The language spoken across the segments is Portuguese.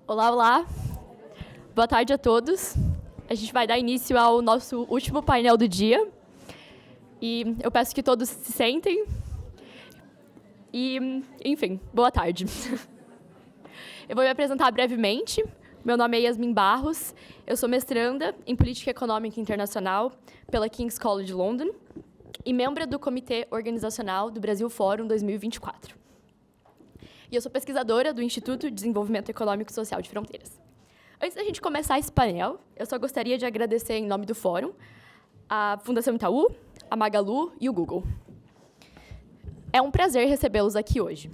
Olá, olá. Boa tarde a todos. A gente vai dar início ao nosso último painel do dia. E eu peço que todos se sentem. E, enfim, boa tarde. Eu vou me apresentar brevemente. Meu nome é Yasmin Barros. Eu sou mestranda em Política Econômica Internacional pela King's College London e membro do Comitê Organizacional do Brasil Fórum 2024. E eu sou pesquisadora do Instituto de Desenvolvimento Econômico e Social de Fronteiras. Antes da gente começar esse painel, eu só gostaria de agradecer em nome do Fórum a Fundação Itaú, a Magalu e o Google. É um prazer recebê-los aqui hoje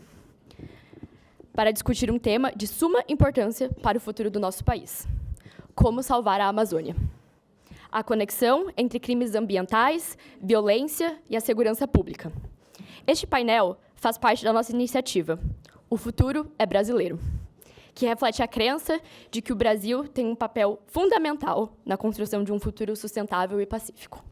para discutir um tema de suma importância para o futuro do nosso país: como salvar a Amazônia. A conexão entre crimes ambientais, violência e a segurança pública. Este painel faz parte da nossa iniciativa O Futuro é Brasileiro, que reflete a crença de que o Brasil tem um papel fundamental na construção de um futuro sustentável e pacífico.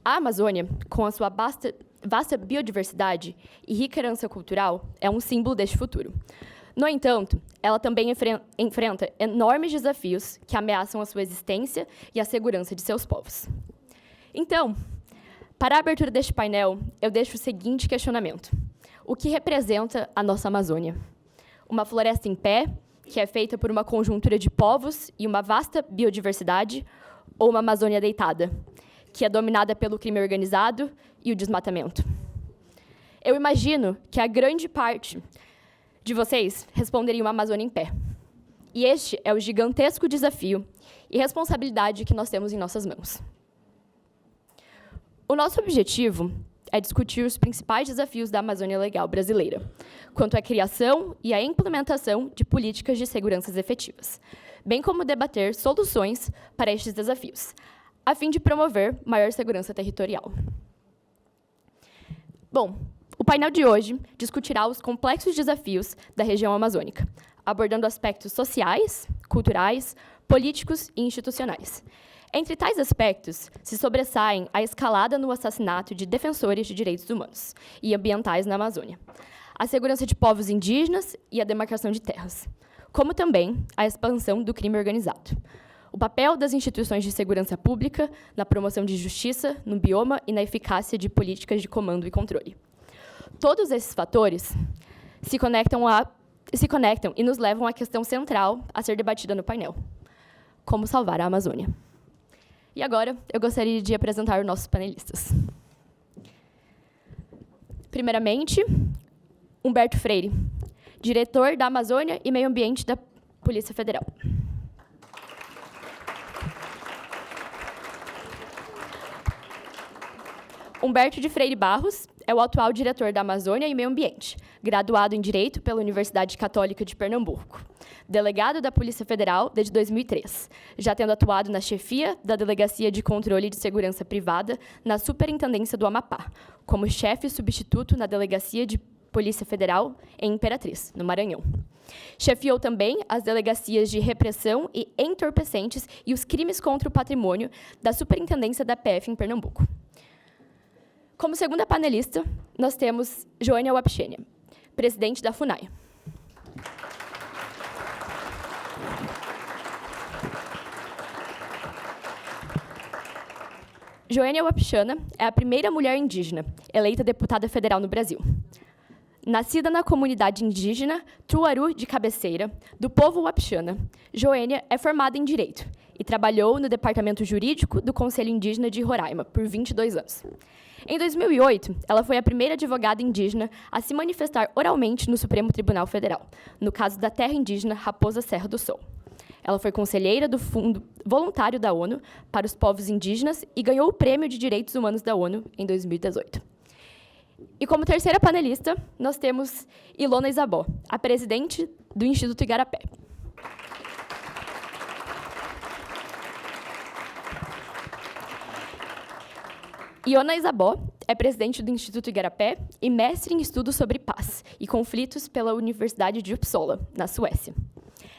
A Amazônia, com a sua vasta biodiversidade e rica herança cultural, é um símbolo deste futuro. No entanto, ela também enfrenta enormes desafios que ameaçam a sua existência e a segurança de seus povos. Então, para a abertura deste painel, eu deixo o seguinte questionamento: o que representa a nossa Amazônia? Uma floresta em pé, que é feita por uma conjuntura de povos e uma vasta biodiversidade, ou uma Amazônia deitada, que é dominada pelo crime organizado e o desmatamento? Eu imagino que a grande parte de vocês responderia uma Amazônia em pé. E este é o gigantesco desafio e responsabilidade que nós temos em nossas mãos. O nosso objetivo é discutir os principais desafios da Amazônia Legal brasileira, quanto à criação e à implementação de políticas de segurança efetivas, bem como debater soluções para estes desafios, a fim de promover maior segurança territorial. Bom, o painel de hoje discutirá os complexos desafios da região amazônica, abordando aspectos sociais, culturais, políticos e institucionais. Entre tais aspectos, se sobressaem a escalada no assassinato de defensores de direitos humanos e ambientais na Amazônia, a segurança de povos indígenas e a demarcação de terras, como também a expansão do crime organizado, o papel das instituições de segurança pública na promoção de justiça no bioma e na eficácia de políticas de comando e controle. Todos esses fatores se conectam e nos levam à questão central a ser debatida no painel: como salvar a Amazônia. E agora, eu gostaria de apresentar os nossos panelistas. Primeiramente, Humberto Freire, diretor da Amazônia e Meio Ambiente da Polícia Federal. Humberto de Freire Barros é o atual diretor da Amazônia e Meio Ambiente, graduado em Direito pela Universidade Católica de Pernambuco, delegado da Polícia Federal desde 2003, já tendo atuado na chefia da Delegacia de Controle de Segurança Privada na Superintendência do Amapá, como chefe substituto na Delegacia de Polícia Federal em Imperatriz, no Maranhão. Chefiou também as delegacias de repressão e entorpecentes e os crimes contra o patrimônio da Superintendência da PF em Pernambuco. Como segunda panelista, nós temos Joênia Wapchana, presidente da FUNAI. Joênia Wapchana é a primeira mulher indígena eleita deputada federal no Brasil. Nascida na comunidade indígena Truaru de Cabeceira, do povo Wapchana, Joênia é formada em Direito e trabalhou no Departamento Jurídico do Conselho Indígena de Roraima por 22 anos. Em 2008, ela foi a primeira advogada indígena a se manifestar oralmente no Supremo Tribunal Federal, no caso da terra indígena Raposa Serra do Sol. Ela foi conselheira do Fundo Voluntário da ONU para os Povos Indígenas e ganhou o Prêmio de Direitos Humanos da ONU em 2018. E como terceira panelista, nós temos Ilona Isabó, a presidente do Instituto Igarapé. Ilona Isabó é presidente do Instituto Igarapé e mestre em estudos sobre paz e conflitos pela Universidade de Uppsala, na Suécia.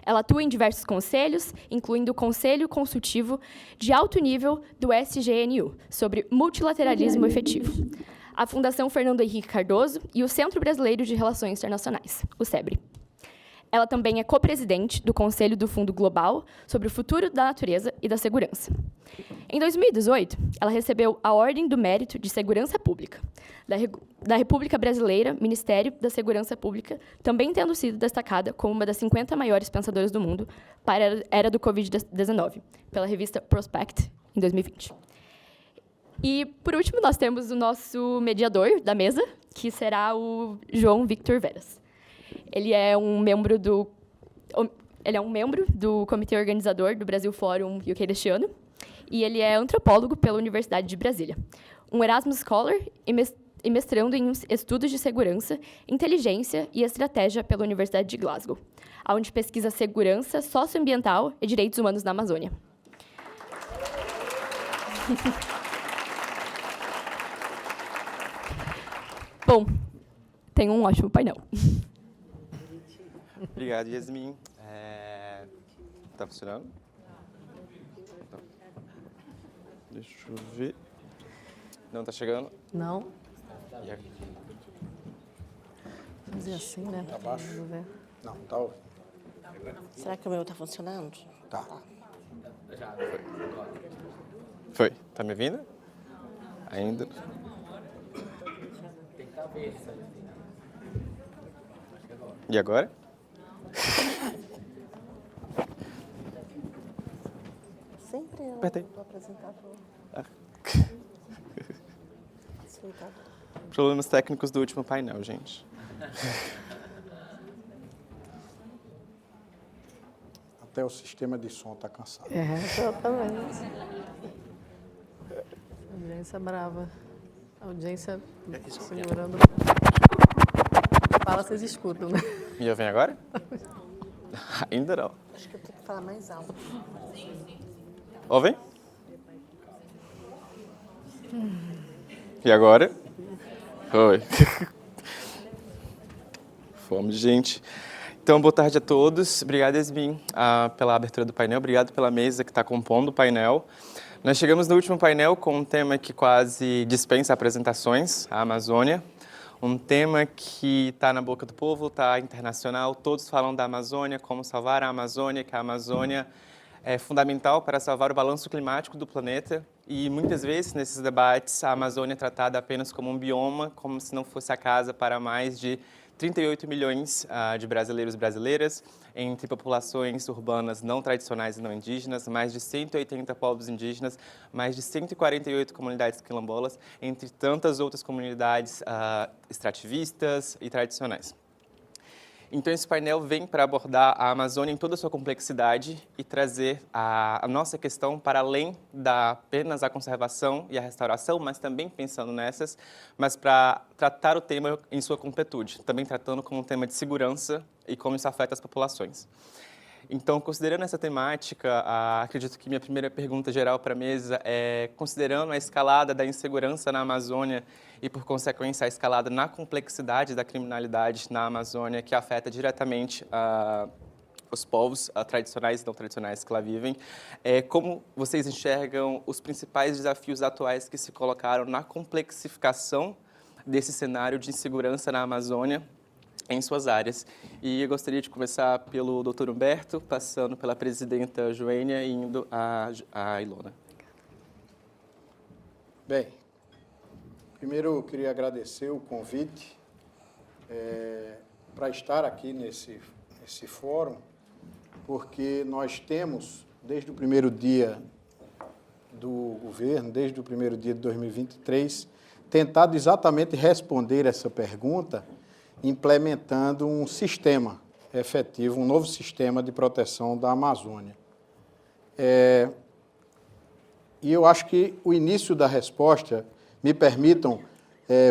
Ela atua em diversos conselhos, incluindo o Conselho Consultivo de Alto Nível do SGNU, sobre multilateralismo efetivo, a Fundação Fernando Henrique Cardoso e o Centro Brasileiro de Relações Internacionais, o SEBRE. Ela também é co-presidente do Conselho do Fundo Global sobre o Futuro da Natureza e da Segurança. Em 2018, ela recebeu a Ordem do Mérito de Segurança Pública da República Brasileira, Ministério da Segurança Pública, também tendo sido destacada como uma das 50 maiores pensadoras do mundo para a era do Covid-19, pela revista Prospect, em 2020. E, por último, nós temos o nosso mediador da mesa, que será o João Victor Veras. Ele é um membro do comitê organizador do Brasil Forum UK deste ano, e ele é antropólogo pela Universidade de Brasília, um Erasmus Scholar e mestrando em estudos de segurança, inteligência e estratégia pela Universidade de Glasgow, onde pesquisa segurança socioambiental e direitos humanos na Amazônia. Bom, tem um ótimo painel. Obrigado, Yasmin. Tá funcionando? Então, deixa eu ver. Não tá chegando? Não. Fazer assim, né? Tá baixo? Vamos ver. Não, tá ouvindo. Será que o meu está funcionando? Tá. Foi. Tá me ouvindo? Ainda? E agora? Sempre eu Apertei. do apresentador. Facilitador. Problemas técnicos do último painel, gente. Até o sistema de som tá cansado. Exatamente. Audiência brava. Audiência segurando. Fala, vocês escutam, né? Me ouvem agora? Ainda não. Acho que eu tenho que falar mais alto. Ouvem? E agora? Oi. Fome, gente. Então, boa tarde a todos. Obrigado, Yasmin, pela abertura do painel. Obrigado pela mesa que está compondo o painel. Nós chegamos no último painel com um tema que quase dispensa apresentações, a Amazônia. Um tema que está na boca do povo, está internacional. Todos falam da Amazônia, como salvar a Amazônia, que a Amazônia é fundamental para salvar o balanço climático do planeta. E muitas vezes, nesses debates, a Amazônia é tratada apenas como um bioma, como se não fosse a casa para mais de 38 milhões de brasileiros e brasileiras, entre populações urbanas não tradicionais e não indígenas, mais de 180 povos indígenas, mais de 148 comunidades quilombolas, entre tantas outras comunidades extrativistas e tradicionais. Então, esse painel vem para abordar a Amazônia em toda a sua complexidade e trazer a nossa questão para além da apenas a conservação e a restauração, mas também pensando nessas, mas para tratar o tema em sua completude, também tratando como um tema de segurança e como isso afeta as populações. Então, considerando essa temática, acredito que minha primeira pergunta geral para a mesa é, considerando a escalada da insegurança na Amazônia e, por consequência, a escalada na complexidade da criminalidade na Amazônia, que afeta diretamente os povos tradicionais e não tradicionais que lá vivem, como vocês enxergam os principais desafios atuais que se colocaram na complexificação desse cenário de insegurança na Amazônia, em suas áreas. E eu gostaria de começar pelo Dr. Humberto, passando pela presidenta Joênia e indo a Ilona. Bem, primeiro eu queria agradecer o convite para estar aqui nesse fórum, porque nós temos, desde o primeiro dia do governo, desde o primeiro dia de 2023, tentado exatamente responder essa pergunta, implementando um sistema efetivo, um novo sistema de proteção da Amazônia. E eu acho que o início da resposta, me permitam,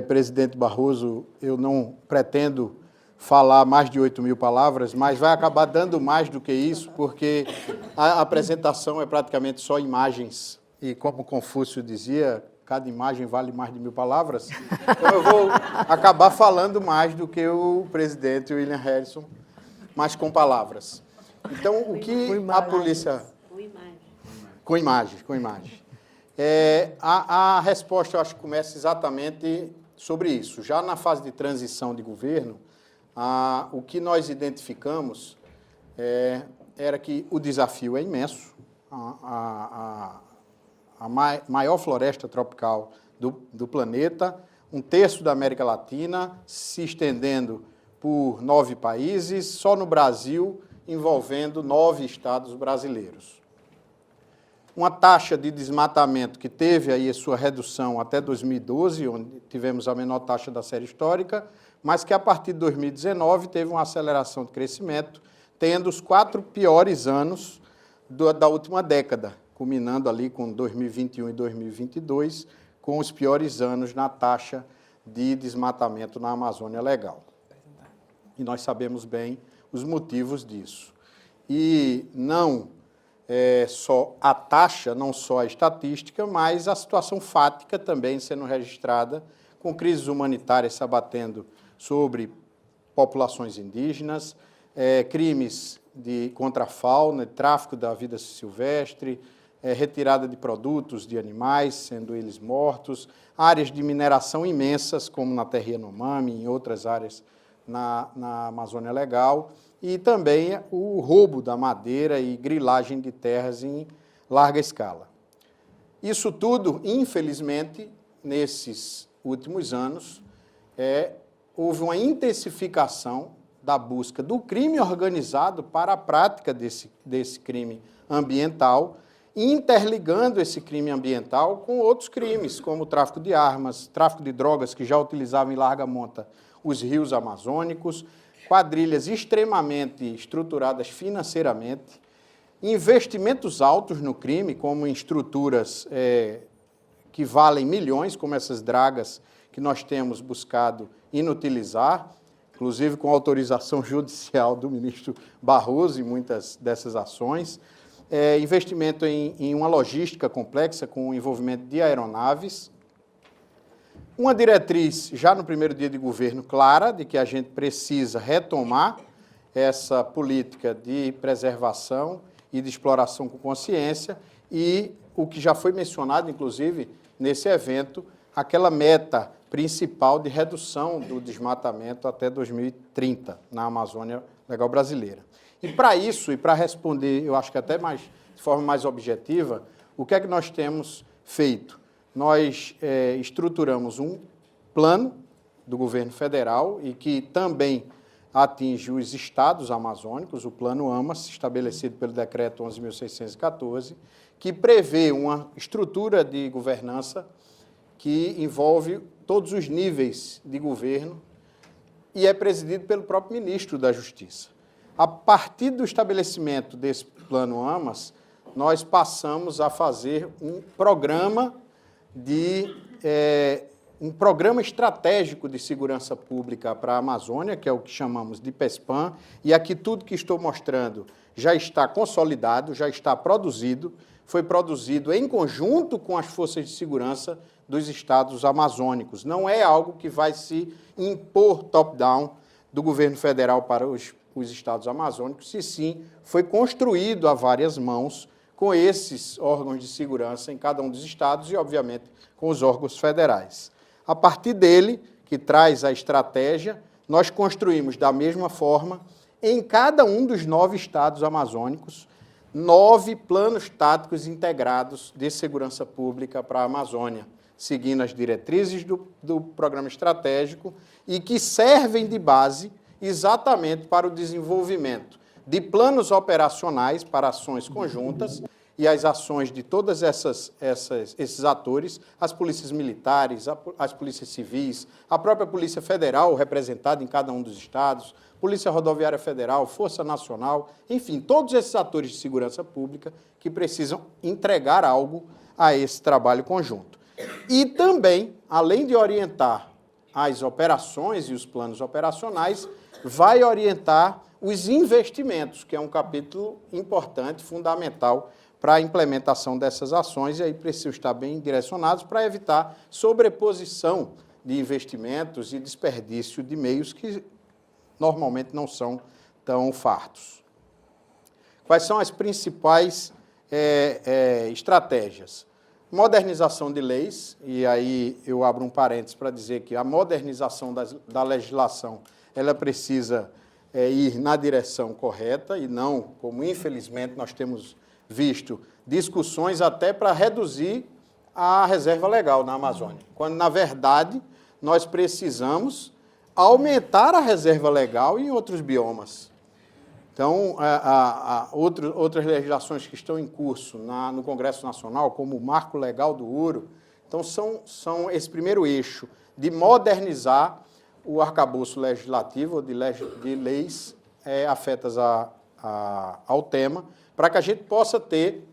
presidente Barroso, eu não pretendo falar mais de 8.000 palavras, mas vai acabar dando mais do que isso, porque a apresentação é praticamente só imagens, e como Confúcio dizia, cada imagem vale mais de 1.000 palavras, então eu vou acabar falando mais do que o presidente William Harrison, mas com palavras. Então, o que a polícia... Com imagem. A resposta, eu acho que começa exatamente sobre isso. Já na fase de transição de governo, o que nós identificamos era que o desafio é imenso. A maior floresta tropical do planeta, 1/3 da América Latina, se estendendo por 9 países, só no Brasil, envolvendo 9 estados brasileiros. Uma taxa de desmatamento que teve aí a sua redução até 2012, onde tivemos a menor taxa da série histórica, mas que a partir de 2019 teve uma aceleração de crescimento, tendo os 4 piores anos da última década, culminando ali com 2021 e 2022, com os piores anos na taxa de desmatamento na Amazônia Legal. E nós sabemos bem os motivos disso. E não só a taxa, não só a estatística, mas a situação fática também sendo registrada, com crises humanitárias se abatendo sobre populações indígenas, crimes contra a fauna, tráfico da vida silvestre, retirada de produtos de animais, sendo eles mortos, áreas de mineração imensas, como na Terra Yanomami e em outras áreas na Amazônia Legal, e também o roubo da madeira e grilagem de terras em larga escala. Isso tudo, infelizmente, nesses últimos anos, houve uma intensificação da busca do crime organizado para a prática desse crime ambiental, interligando esse crime ambiental com outros crimes, como o tráfico de armas, tráfico de drogas, que já utilizavam em larga monta os rios amazônicos, quadrilhas extremamente estruturadas financeiramente, investimentos altos no crime, como em estruturas que valem milhões, como essas dragas que nós temos buscado inutilizar, inclusive com autorização judicial do ministro Barroso em muitas dessas ações, investimento em uma logística complexa com o envolvimento de aeronaves, uma diretriz já no primeiro dia de governo clara de que a gente precisa retomar essa política de preservação e de exploração com consciência e o que já foi mencionado, inclusive, nesse evento, aquela meta principal de redução do desmatamento até 2030 na Amazônia Legal Brasileira. E para isso, e para responder, eu acho que até de forma mais objetiva, o que é que nós temos feito? Nós estruturamos um plano do governo federal e que também atinge os estados amazônicos, o Plano AMAS, estabelecido pelo Decreto 11.614, que prevê uma estrutura de governança que envolve todos os níveis de governo e é presidido pelo próprio ministro da Justiça. A partir do estabelecimento desse Plano AMAS, nós passamos a fazer um programa estratégico de segurança pública para a Amazônia, que é o que chamamos de PESPAM, e aqui tudo que estou mostrando já está consolidado, já está produzido, foi produzido em conjunto com as forças de segurança dos estados amazônicos. Não é algo que vai se impor top-down do governo federal para os estados amazônicos, e sim foi construído a várias mãos com esses órgãos de segurança em cada um dos estados e, obviamente, com os órgãos federais. A partir dele, que traz a estratégia, nós construímos da mesma forma, em cada um dos 9 estados amazônicos, 9 planos táticos integrados de segurança pública para a Amazônia, seguindo as diretrizes do programa estratégico e que servem de base exatamente para o desenvolvimento de planos operacionais para ações conjuntas e as ações de todos esses atores, as polícias militares, as polícias civis, a própria Polícia Federal, representada em cada um dos estados, Polícia Rodoviária Federal, Força Nacional, enfim, todos esses atores de segurança pública que precisam entregar algo a esse trabalho conjunto. E também, além de orientar as operações e os planos operacionais, vai orientar os investimentos, que é um capítulo importante, fundamental para a implementação dessas ações, e aí precisam estar bem direcionados para evitar sobreposição de investimentos e desperdício de meios que normalmente não são tão fartos. Quais são as principais estratégias? Modernização de leis, e aí eu abro um parênteses para dizer que a modernização da legislação ela precisa ir na direção correta e não, como infelizmente nós temos visto, discussões até para reduzir a reserva legal na Amazônia, quando, na verdade, nós precisamos aumentar a reserva legal em outros biomas. Então, outras legislações que estão em curso no Congresso Nacional, como o Marco Legal do Ouro, então são esse primeiro eixo de modernizar o arcabouço legislativo de leis afetas ao tema, para que a gente possa ter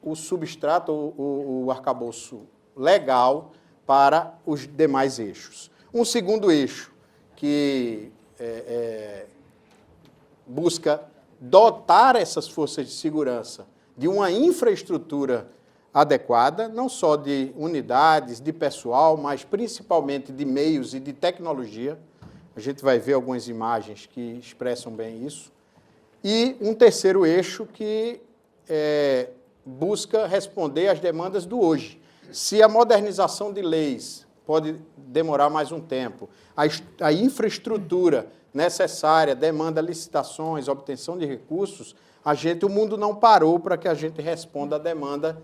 o substrato, o arcabouço legal para os demais eixos. Um segundo eixo que busca dotar essas forças de segurança de uma infraestrutura adequada, não só de unidades, de pessoal, mas principalmente de meios e de tecnologia. A gente vai ver algumas imagens que expressam bem isso. E um terceiro eixo que busca responder às demandas do hoje. Se a modernização de leis pode demorar mais um tempo, a infraestrutura necessária demanda licitações, obtenção de recursos, o mundo não parou para que a gente responda à demanda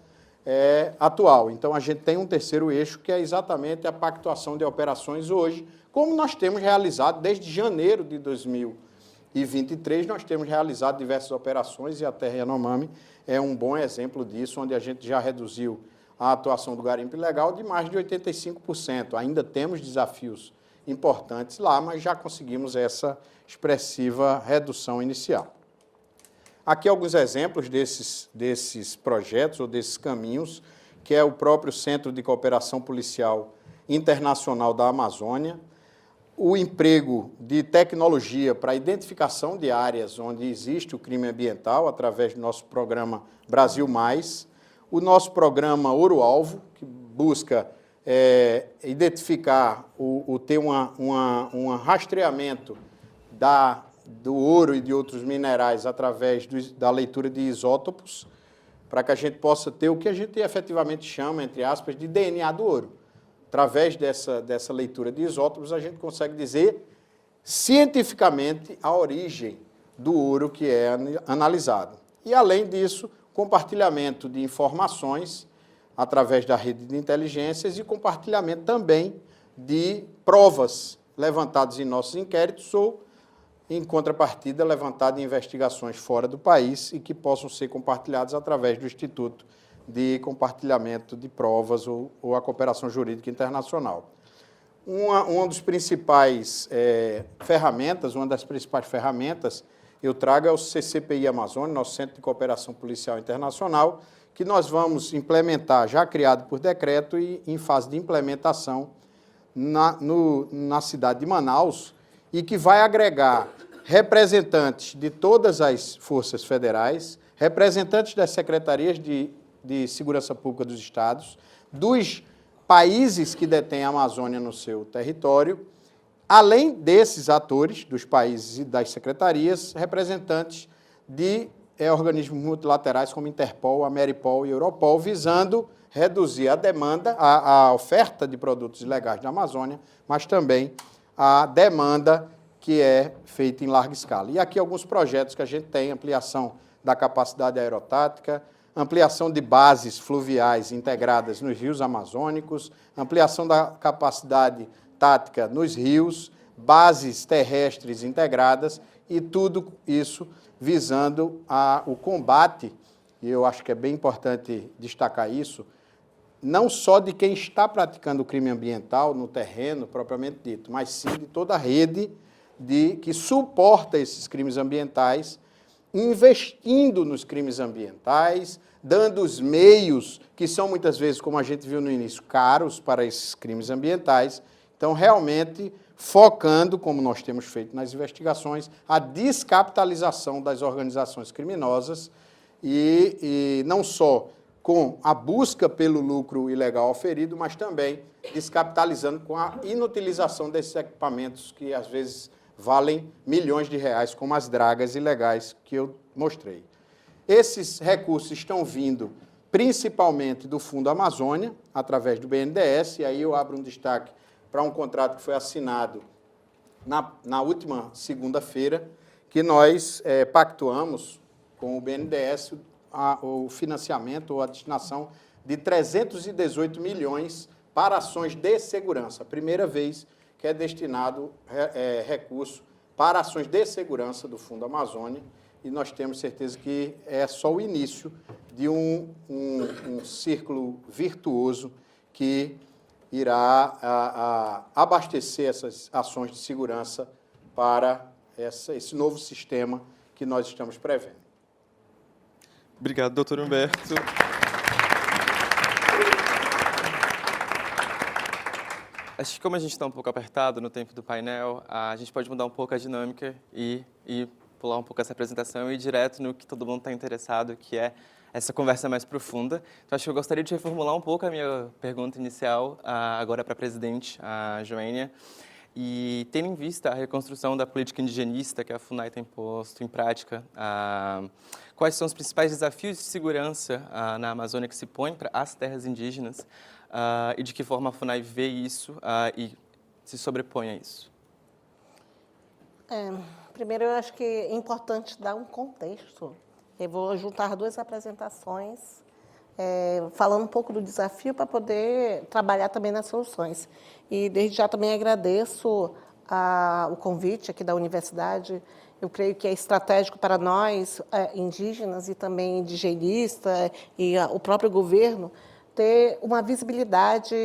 atual. Então, a gente tem um terceiro eixo, que é exatamente a pactuação de operações hoje, como nós temos realizado desde janeiro de 2023, nós temos realizado diversas operações, e a Terra Yanomami é um bom exemplo disso, onde a gente já reduziu a atuação do garimpo ilegal de mais de 85%. Ainda temos desafios importantes lá, mas já conseguimos essa expressiva redução inicial. Aqui alguns exemplos desses projetos ou desses caminhos, que é o próprio Centro de Cooperação Policial Internacional da Amazônia, o emprego de tecnologia para a identificação de áreas onde existe o crime ambiental, através do nosso programa Brasil Mais, o nosso programa Ouro Alvo, que busca identificar, ter um rastreamento do ouro e de outros minerais através da leitura de isótopos, para que a gente possa ter o que a gente efetivamente chama, entre aspas, de DNA do ouro. Através dessa leitura de isótopos, a gente consegue dizer cientificamente a origem do ouro que é analisado. E, além disso, compartilhamento de informações através da rede de inteligências e compartilhamento também de provas levantadas em nossos inquéritos ou, em contrapartida, levantadas em investigações fora do país e que possam ser compartilhadas através do Instituto de Compartilhamento de Provas ou a Cooperação Jurídica Internacional. Uma das principais ferramentas, eu trago é o CCPI Amazônia, nosso Centro de Cooperação Policial Internacional, que nós vamos implementar, já criado por decreto e em fase de implementação na cidade de Manaus, e que vai agregar representantes de todas as forças federais, representantes das secretarias de Segurança Pública dos estados, dos países que detêm a Amazônia no seu território, além desses atores, dos países e das secretarias, representantes de organismos multilaterais como Interpol, Ameripol e Europol, visando reduzir a demanda, a oferta de produtos ilegais na Amazônia, mas também a demanda que é feita em larga escala. E aqui alguns projetos que a gente tem: ampliação da capacidade aerotática, ampliação de bases fluviais integradas nos rios amazônicos, ampliação da capacidade tática nos rios, bases terrestres integradas, e tudo isso visando o combate, e eu acho que é bem importante destacar isso, não só de quem está praticando o crime ambiental no terreno propriamente dito, mas sim de toda a rede que suporta esses crimes ambientais, investindo nos crimes ambientais, dando os meios, que são muitas vezes, como a gente viu no início, caros para esses crimes ambientais. Então, realmente, focando, como nós temos feito nas investigações, a descapitalização das organizações criminosas e não só com a busca pelo lucro ilegal oferido, mas também descapitalizando com a inutilização desses equipamentos que, às vezes, valem milhões de reais, como as dragas ilegais que eu mostrei. Esses recursos estão vindo principalmente do Fundo Amazônia, através do BNDES, e aí eu abro um destaque para um contrato que foi assinado na última segunda-feira, que nós pactuamos com o BNDES o financiamento ou a destinação de 318 milhões para ações de segurança. A primeira vez que é destinado recurso para ações de segurança do Fundo Amazônia, e nós temos certeza que é só o início de um círculo virtuoso que irá abastecer essas ações de segurança para esse novo sistema que nós estamos prevendo. Obrigado, doutor Humberto. Acho que como a gente está um pouco apertado no tempo do painel, a gente pode mudar um pouco a dinâmica e pular um pouco essa apresentação e ir direto no que todo mundo está interessado, que é essa conversa mais profunda. Então, acho que eu gostaria de reformular um pouco a minha pergunta inicial, agora para a presidente, a Joênia. E, tendo em vista a reconstrução da política indigenista que a FUNAI tem posto em prática, quais são os principais desafios de segurança na Amazônia que se põem para as terras indígenas e de que forma a FUNAI vê isso e se sobrepõe a isso? Primeiro, eu acho que é importante dar um contexto. Eu vou juntar duas apresentações, falando um pouco do desafio para poder trabalhar também nas soluções. E, desde já, também agradeço o convite aqui da universidade. Eu creio que é estratégico para nós, indígenas e também indigenistas, e o próprio governo, ter uma visibilidade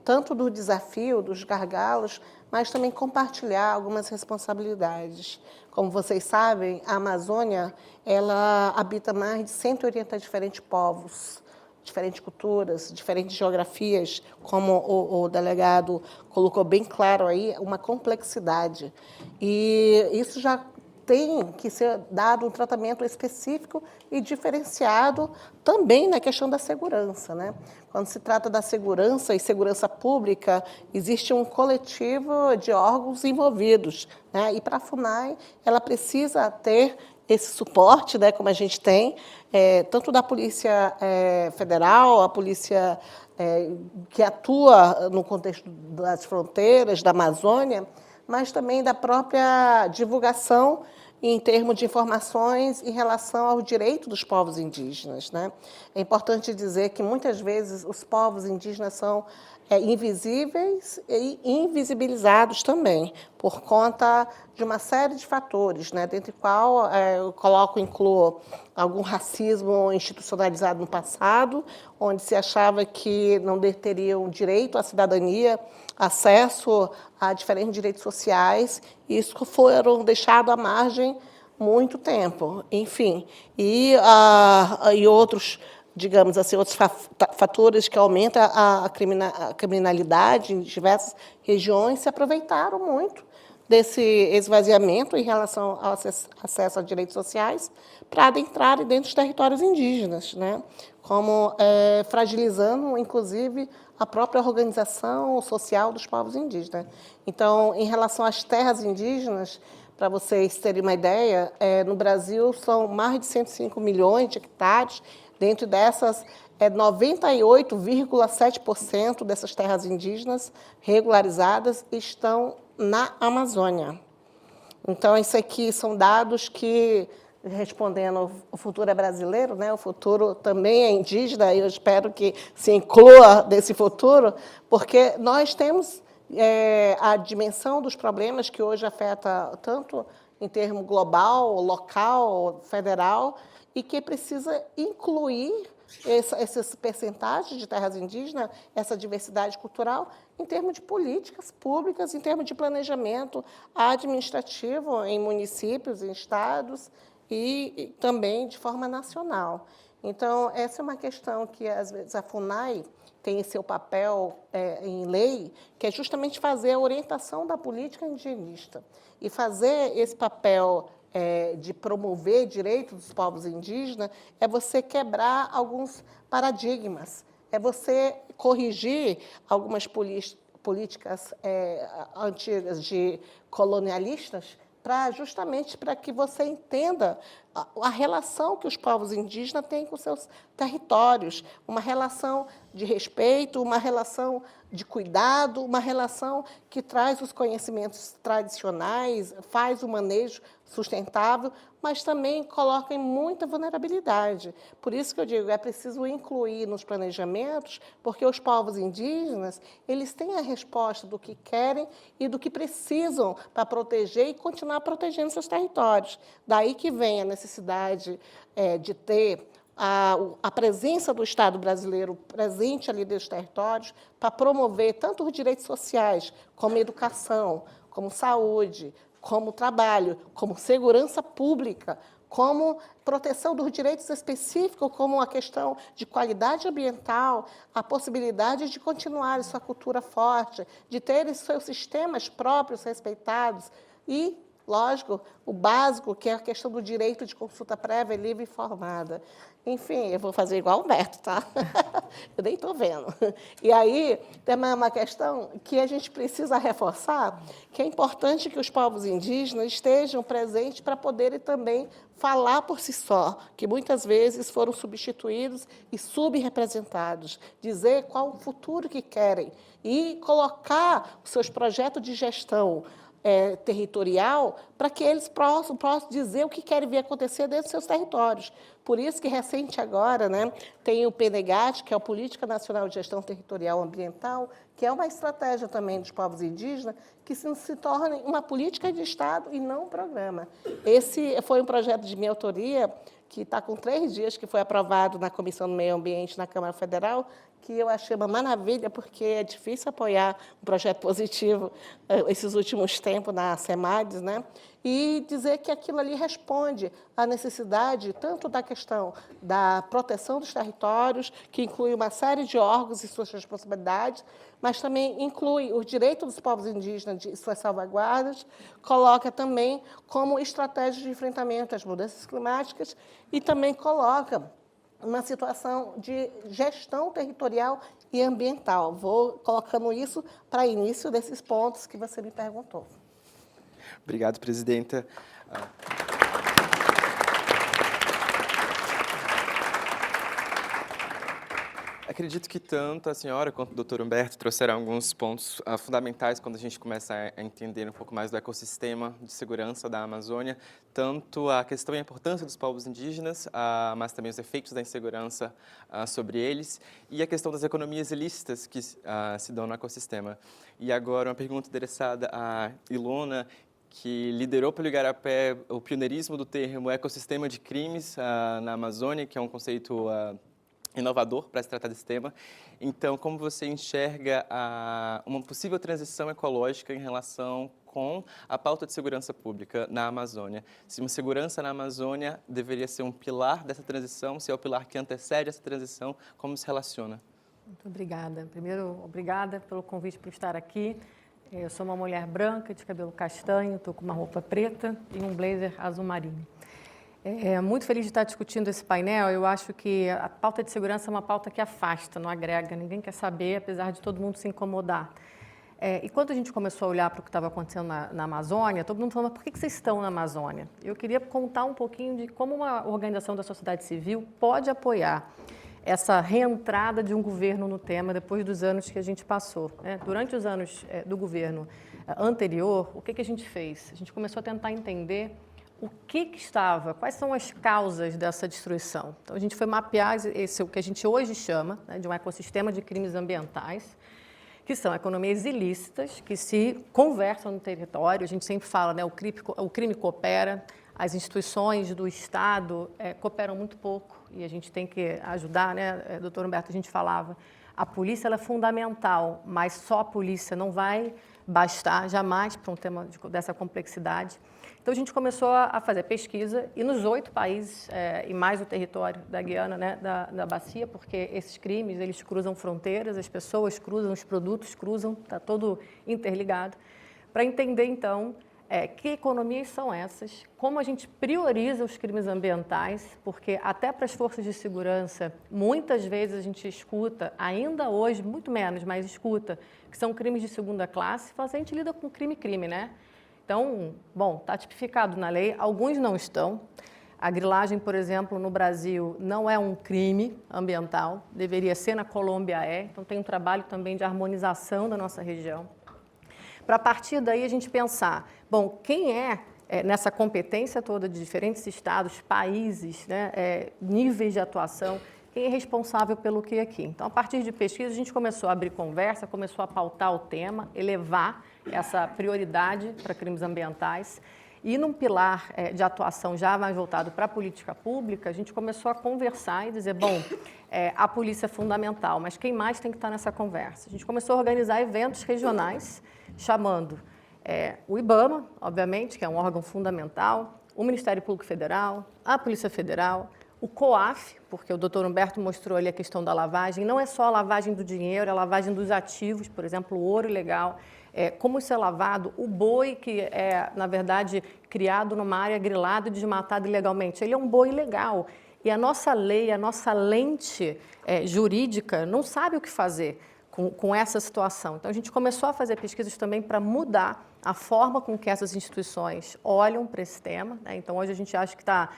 tanto do desafio, dos gargalos, mas também compartilhar algumas responsabilidades. Como vocês sabem, a Amazônia ela habita mais de 180 diferentes povos, diferentes culturas, diferentes geografias, como o delegado colocou bem claro aí, uma complexidade. E isso já tem que ser dado um tratamento específico e diferenciado também na questão da segurança, né? Quando se trata da segurança e segurança pública, existe um coletivo de órgãos envolvidos, né? E para a FUNAI, ela precisa ter esse suporte, né, como a gente tem, tanto da Polícia Federal, a polícia que atua no contexto das fronteiras, da Amazônia, mas também da própria divulgação em termos de informações em relação ao direito dos povos indígenas, né? É importante dizer que, muitas vezes, os povos indígenas são invisíveis e invisibilizados também, por conta de uma série de fatores, né? Dentre qual eu incluo algum racismo institucionalizado no passado, onde se achava que não teriam direito à cidadania, acesso a diferentes direitos sociais, e isso foram deixados à margem muito tempo, enfim. E outros, digamos assim, outros fatores que aumentam a criminalidade em diversas regiões se aproveitaram muito desse esvaziamento em relação ao acesso a direitos sociais para adentrarem dentro dos territórios indígenas, né? Como fragilizando, inclusive, a própria organização social dos povos indígenas. Então, em relação às terras indígenas, para vocês terem uma ideia, no Brasil são mais de 105 milhões de hectares. Dentro dessas, 98,7% dessas terras indígenas regularizadas estão na Amazônia. Então, isso aqui são dados que, respondendo, o futuro é brasileiro, né? O futuro também é indígena, e eu espero que se inclua desse futuro, porque nós temos a dimensão dos problemas que hoje afeta tanto em termo global, local, federal, e que precisa incluir essas percentagens de terras indígenas, essa diversidade cultural, em termos de políticas públicas, em termos de planejamento administrativo em municípios, em estados e também de forma nacional. Então, essa é uma questão que, às vezes, a FUNAI tem seu papel em lei, que é justamente fazer a orientação da política indigenista. E fazer esse papel de promover direitos dos povos indígenas é você quebrar alguns paradigmas, é você corrigir algumas políticas antigas de colonialistas, justamente para que você entenda a relação que os povos indígenas têm com seus territórios, uma relação de respeito, uma relação de cuidado, uma relação que traz os conhecimentos tradicionais, faz o manejo sustentável, mas também coloca em muita vulnerabilidade. Por isso que eu digo, é preciso incluir nos planejamentos, porque os povos indígenas, eles têm a resposta do que querem e do que precisam para proteger e continuar protegendo seus territórios. Daí que vem a necessidade de ter a presença do Estado brasileiro presente ali nos territórios para promover tanto os direitos sociais, como educação, como saúde, como trabalho, como segurança pública, como proteção dos direitos específicos, como a questão de qualidade ambiental, a possibilidade de continuar sua cultura forte, de ter seus sistemas próprios respeitados e, lógico, o básico, que é a questão do direito de consulta prévia, livre e informada. Enfim, eu vou fazer igual o Humberto, tá? Eu nem estou vendo. E aí, tem uma questão que a gente precisa reforçar, que é importante que os povos indígenas estejam presentes para poderem também falar por si só, que muitas vezes foram substituídos e subrepresentados, dizer qual o futuro que querem e colocar os seus projetos de gestão territorial para que eles possam dizer o que querem ver acontecer dentro dos seus territórios. Por isso que, recente agora, né, tem o PNGAT, que é a Política Nacional de Gestão Territorial Ambiental, que é uma estratégia também dos povos indígenas, que se torna uma política de Estado e não um programa. Esse foi um projeto de minha autoria, que está com 3 dias, que foi aprovado na Comissão do Meio Ambiente na Câmara Federal, que eu achei uma maravilha, porque é difícil apoiar um projeto positivo esses últimos tempos na SEMADES, né? E dizer que aquilo ali responde à necessidade tanto da questão da proteção dos territórios, que inclui uma série de órgãos e suas responsabilidades, mas também inclui os direitos dos povos indígenas e suas salvaguardas, coloca também como estratégia de enfrentamento às mudanças climáticas e também coloca uma situação de gestão territorial e ambiental. Vou colocando isso para início desses pontos que você me perguntou. Obrigado, presidenta. Acredito que tanto a senhora quanto o doutor Humberto trouxeram alguns pontos fundamentais quando a gente começa a entender um pouco mais do ecossistema de segurança da Amazônia, tanto a questão e a importância dos povos indígenas, mas também os efeitos da insegurança sobre eles, e a questão das economias ilícitas que se dão no ecossistema. E agora uma pergunta endereçada a Ilona, que liderou pelo Igarapé o pioneirismo do termo ecossistema de crimes na Amazônia, que é um conceito inovador para se tratar desse tema. Então, como você enxerga uma possível transição ecológica em relação com a pauta de segurança pública na Amazônia? Se uma segurança na Amazônia deveria ser um pilar dessa transição, se é o pilar que antecede essa transição, como se relaciona? Muito obrigada. Primeiro, obrigada pelo convite por estar aqui. Eu sou uma mulher branca, de cabelo castanho, estou com uma roupa preta e um blazer azul marinho. Muito feliz de estar discutindo esse painel. Eu acho que a pauta de segurança é uma pauta que afasta, não agrega. Ninguém quer saber, apesar de todo mundo se incomodar. E quando a gente começou a olhar para o que estava acontecendo na Amazônia, todo mundo falando, por que vocês estão na Amazônia? Eu queria contar um pouquinho de como uma organização da sociedade civil pode apoiar essa reentrada de um governo no tema depois dos anos que a gente passou. Durante os anos do governo anterior, o que a gente fez? A gente começou a tentar entender o que estava, quais são as causas dessa destruição. Então, a gente foi mapear o que a gente hoje chama de um ecossistema de crimes ambientais, que são economias ilícitas, que se conversam no território. A gente sempre fala, o crime coopera, as instituições do Estado cooperam muito pouco, e a gente tem que ajudar, doutor Humberto, a gente falava, a polícia ela é fundamental, mas só a polícia não vai bastar jamais para um tema dessa complexidade. Então, a gente começou a fazer pesquisa, e nos 8 países, e mais o território da Guiana, da bacia, porque esses crimes, eles cruzam fronteiras, as pessoas cruzam, os produtos cruzam, está todo interligado, para entender, então, que economias são essas, como a gente prioriza os crimes ambientais, porque até para as forças de segurança, muitas vezes a gente escuta, ainda hoje, muito menos, mas escuta, que são crimes de segunda classe, mas a gente lida com crime, né? Então, bom, está tipificado na lei, alguns não estão. A grilagem, por exemplo, no Brasil não é um crime ambiental, deveria ser, na Colômbia é, então tem um trabalho também de harmonização da nossa região. Para a partir daí a gente pensar, bom, quem nessa competência toda de diferentes estados, países, né, níveis de atuação, quem é responsável pelo que aqui? Então, a partir de pesquisa, a gente começou a abrir conversa, começou a pautar o tema, elevar essa prioridade para crimes ambientais. E num pilar de atuação já mais voltado para a política pública, a gente começou a conversar e dizer, bom, a polícia é fundamental, mas quem mais tem que estar nessa conversa? A gente começou a organizar eventos regionais, chamando o IBAMA, obviamente, que é um órgão fundamental, o Ministério Público Federal, a Polícia Federal, o COAF, porque o doutor Humberto mostrou ali a questão da lavagem, não é só a lavagem do dinheiro, é a lavagem dos ativos, por exemplo, o ouro ilegal, como isso é lavado, o boi que é, na verdade, criado numa área grilada e desmatado ilegalmente, ele é um boi ilegal. E a nossa lei, a nossa lente jurídica não sabe o que fazer com essa situação. Então, a gente começou a fazer pesquisas também para mudar a forma com que essas instituições olham para esse tema, né? Então, hoje a gente acha que está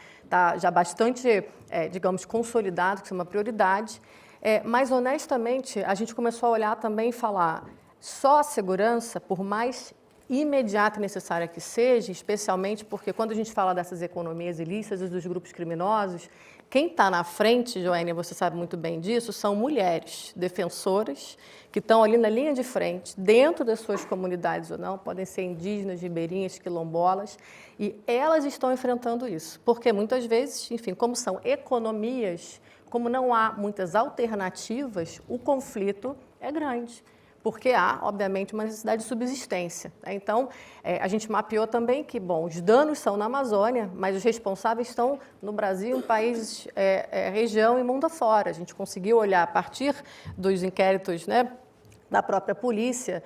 já bastante, digamos, consolidado, que isso é uma prioridade. Mas, honestamente, a gente começou a olhar também e falar só a segurança, por mais imediata e necessária que seja, especialmente porque quando a gente fala dessas economias ilícitas dos grupos criminosos, quem está na frente, Joênia, você sabe muito bem disso, são mulheres defensoras que estão ali na linha de frente, dentro das suas comunidades ou não, podem ser indígenas, ribeirinhas, quilombolas, e elas estão enfrentando isso. Porque muitas vezes, enfim, como são economias, como não há muitas alternativas, o conflito é grande. Porque há, obviamente, uma necessidade de subsistência. Então, a gente mapeou também que, bom, os danos são na Amazônia, mas os responsáveis estão no Brasil, em países, região e mundo afora. A gente conseguiu olhar, a partir dos inquéritos, né, da própria polícia,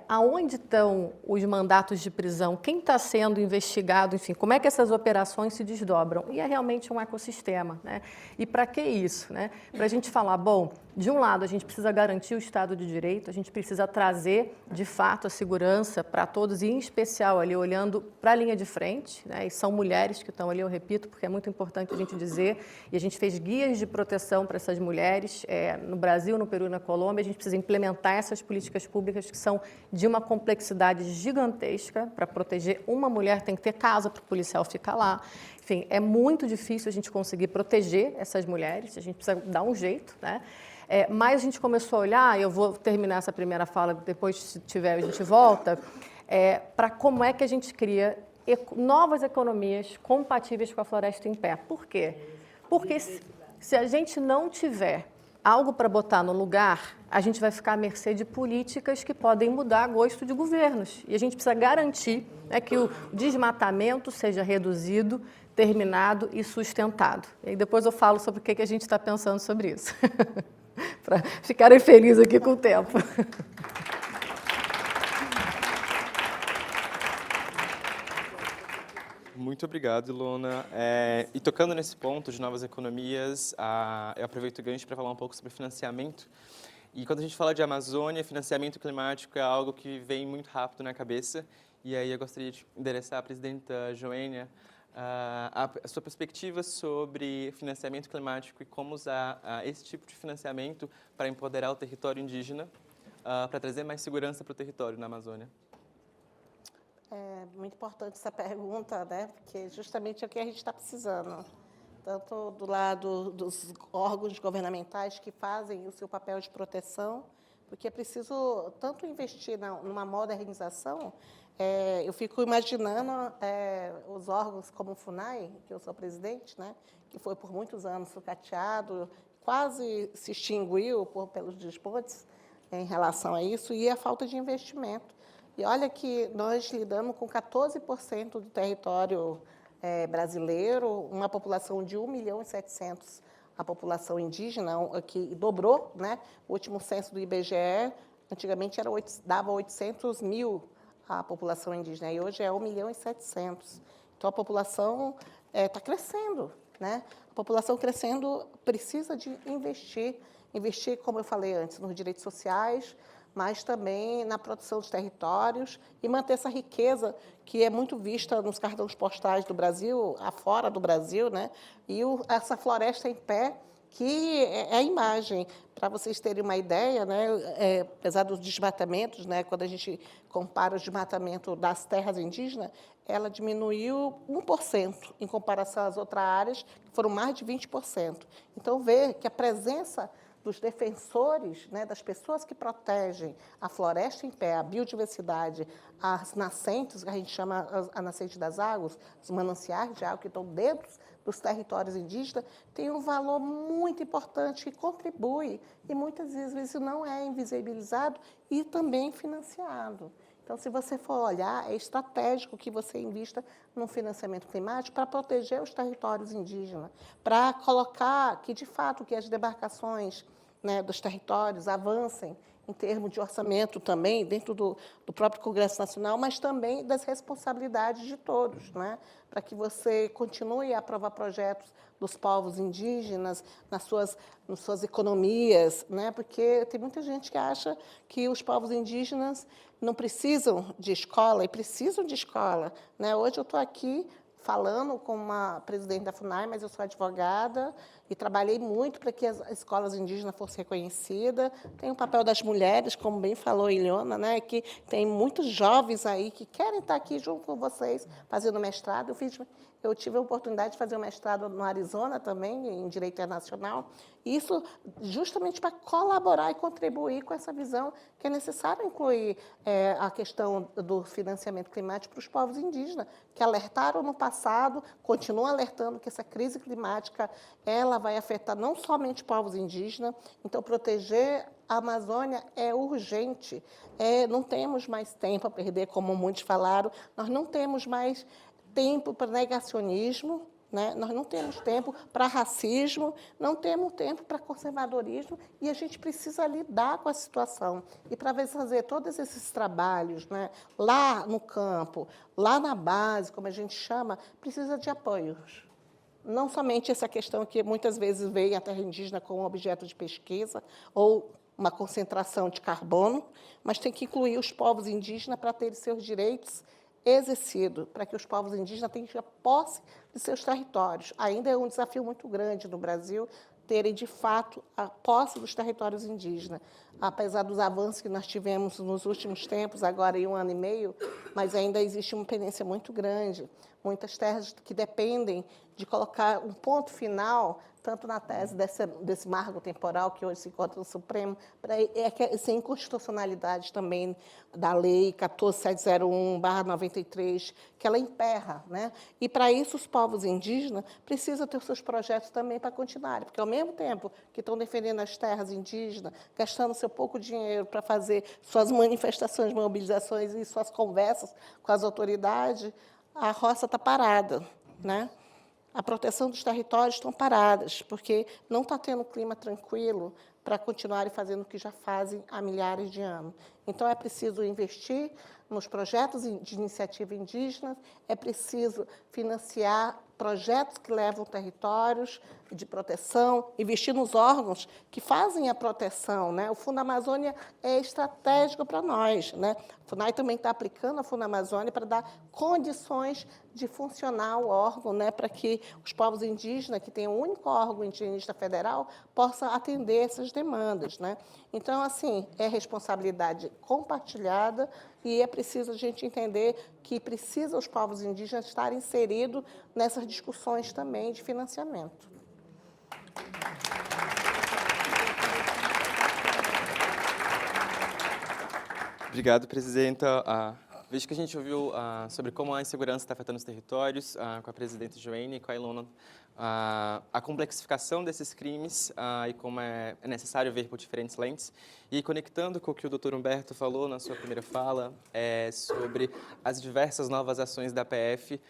aonde estão os mandatos de prisão, quem está sendo investigado, enfim, como é que essas operações se desdobram. E é realmente um ecossistema, né? E para que isso, né? Para a gente falar, bom, de um lado, a gente precisa garantir o Estado de Direito, a gente precisa trazer, de fato, a segurança para todos, e em especial ali, olhando para a linha de frente, né? E são mulheres que estão ali, eu repito, porque é muito importante a gente dizer, e a gente fez guias de proteção para essas mulheres, no Brasil, no Peru e na Colômbia, a gente precisa implementar essas políticas públicas que são de uma complexidade gigantesca. Para proteger uma mulher, tem que ter casa para o policial ficar lá. Enfim, é muito difícil a gente conseguir proteger essas mulheres, a gente precisa dar um jeito, né? Mas a gente começou a olhar, eu vou terminar essa primeira fala, depois, se tiver, a gente volta, para como é que a gente cria novas economias compatíveis com a floresta em pé. Por quê? Porque se a gente não tiver algo para botar no lugar, a gente vai ficar à mercê de políticas que podem mudar a gosto de governos. E a gente precisa garantir, né, que o desmatamento seja reduzido, terminado e sustentado. E aí depois eu falo sobre o que a gente está pensando sobre isso. Para ficarem felizes aqui com o tempo. Muito obrigado, Ilona. E tocando nesse ponto de novas economias, eu aproveito o gancho para falar um pouco sobre financiamento. E quando a gente fala de Amazônia, financiamento climático é algo que vem muito rápido na cabeça. E aí eu gostaria de endereçar à presidenta Joênia a sua perspectiva sobre financiamento climático e como usar esse tipo de financiamento para empoderar o território indígena, para trazer mais segurança para o território na Amazônia. É muito importante essa pergunta, né? Porque justamente é o que a gente está precisando, tanto do lado dos órgãos governamentais que fazem o seu papel de proteção, porque é preciso tanto investir numa modernização. Eu fico imaginando os órgãos como o FUNAI, que eu sou presidente, né? Que foi por muitos anos sucateado, quase se extinguiu pelos despontes em relação a isso, e a falta de investimento. E olha que nós lidamos com 14% do território brasileiro, uma população de 1.700.000, a população indígena, que dobrou, né? O último censo do IBGE, antigamente dava 800 mil a população indígena, e hoje é 1.700.000. Então, a população está crescendo, né? A população crescendo precisa de investir, como eu falei antes, nos direitos sociais, mas também na produção dos territórios e manter essa riqueza que é muito vista nos cartões postais do Brasil, afora do Brasil, né? E essa floresta em pé, que é a imagem. Para vocês terem uma ideia, né, apesar dos desmatamentos, né, quando a gente compara o desmatamento das terras indígenas, ela diminuiu 1% em comparação às outras áreas, que foram mais de 20%. Então, vê que a presença dos defensores, né, das pessoas que protegem a floresta em pé, a biodiversidade, as nascentes, que a gente chama a nascente das águas, os mananciais de água que estão dentro dos territórios indígenas, tem um valor muito importante que contribui e muitas vezes não é invisibilizado e também financiado. Então, se você for olhar, é estratégico que você invista no financiamento climático para proteger os territórios indígenas, para colocar que, de fato, que as demarcações, né, dos territórios avancem em termos de orçamento também, dentro do próprio Congresso Nacional, mas também das responsabilidades de todos, né, para que você continue a aprovar projetos dos povos indígenas nas suas economias, né, porque tem muita gente que acha que os povos indígenas não precisam de escola, e precisam de escola, né? Hoje eu estou aqui falando com uma presidente da FUNAI, mas eu sou advogada e trabalhei muito para que as escolas indígenas fossem reconhecidas. Tem o papel das mulheres, como bem falou Ilona, né, que tem muitos jovens aí que querem estar aqui junto com vocês fazendo mestrado. Eu tive a oportunidade de fazer um mestrado no Arizona também, em Direito Internacional, isso justamente para colaborar e contribuir com essa visão que é necessário incluir a questão do financiamento climático para os povos indígenas, que alertaram no passado, continuam alertando que essa crise climática ela vai afetar não somente povos indígenas, então proteger a Amazônia é urgente. Não temos mais tempo a perder, como muitos falaram, nós não temos mais tempo para negacionismo, né? Nós não temos tempo para racismo, não temos tempo para conservadorismo e a gente precisa lidar com a situação. E para fazer todos esses trabalhos, né, lá no campo, lá na base, como a gente chama, precisa de apoios. Não somente essa questão que muitas vezes veio a terra indígena como objeto de pesquisa ou uma concentração de carbono, mas tem que incluir os povos indígenas para terem seus direitos exercido, para que os povos indígenas tenham posse de seus territórios. Ainda é um desafio muito grande no Brasil terem, de fato, a posse dos territórios indígenas. Apesar dos avanços que nós tivemos nos últimos tempos, agora em 1 ano e meio, mas ainda existe uma pendência muito grande. Muitas terras que dependem de colocar um ponto final, tanto na tese desse marco temporal que hoje se encontra no Supremo, essa inconstitucionalidade também da Lei 14.701/93, que ela emperra, né? E, para isso, os povos indígenas precisam ter os seus projetos também para continuarem, porque, ao mesmo tempo que estão defendendo as terras indígenas, gastando seu pouco dinheiro para fazer suas manifestações, mobilizações e suas conversas com as autoridades, a roça está parada, né? A proteção dos territórios estão paradas, porque não está tendo um clima tranquilo para continuarem fazendo o que já fazem há milhares de anos. Então, é preciso investir nos projetos de iniciativa indígena, é preciso financiar projetos que levam territórios de proteção, investir nos órgãos que fazem a proteção, né? O Fundo Amazônia é estratégico para nós, né? A FUNAI também está aplicando a Fundo Amazônia para dar condições de funcionar o órgão, né? Para que os povos indígenas, que têm um único órgão indigenista federal, possam atender essas demandas, né? Então, assim, é responsabilidade compartilhada e é preciso a gente entender que precisa os povos indígenas estarem inseridos nessas discussões também de financiamento. Obrigado, presidenta. Vejo que a gente ouviu sobre como a insegurança está afetando os territórios, com a presidenta Joênia e com a Ilona, a complexificação desses crimes e como é necessário ver por diferentes lentes. E conectando com o que o Dr. Humberto falou na sua primeira fala, sobre as diversas novas ações da PF,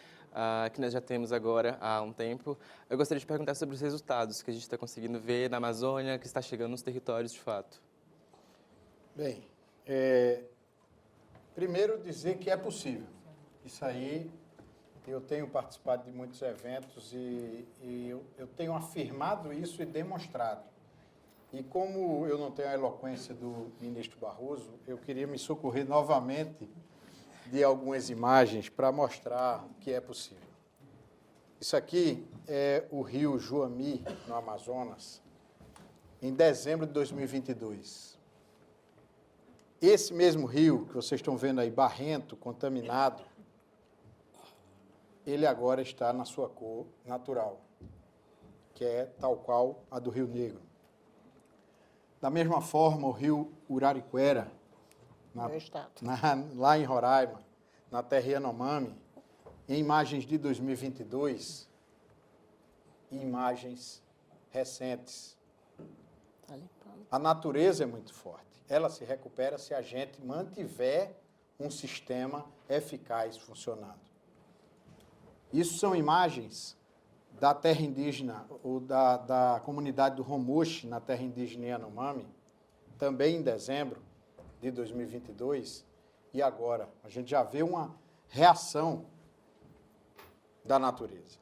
que nós já temos agora há um tempo, eu gostaria de perguntar sobre os resultados que a gente está conseguindo ver na Amazônia, que está chegando nos territórios de fato. Bem, primeiro dizer que é possível. Isso aí, eu tenho participado de muitos eventos e eu tenho afirmado isso e demonstrado. E como eu não tenho a eloquência do ministro Barroso, eu queria me socorrer novamente de algumas imagens para mostrar que é possível. Isso aqui é o rio Juami, no Amazonas, em dezembro de 2022. Esse mesmo rio que vocês estão vendo aí, barrento, contaminado, ele agora está na sua cor natural, que é tal qual a do Rio Negro. Da mesma forma, o rio Urariquera, lá em Roraima, na terra Yanomami, em imagens de 2022, e imagens recentes. A natureza é muito forte. Ela se recupera se a gente mantiver um sistema eficaz funcionando. Isso são imagens da terra indígena, ou da comunidade do Romushi, na terra indígena Yanomami, também em dezembro de 2022, e agora a gente já vê uma reação da natureza.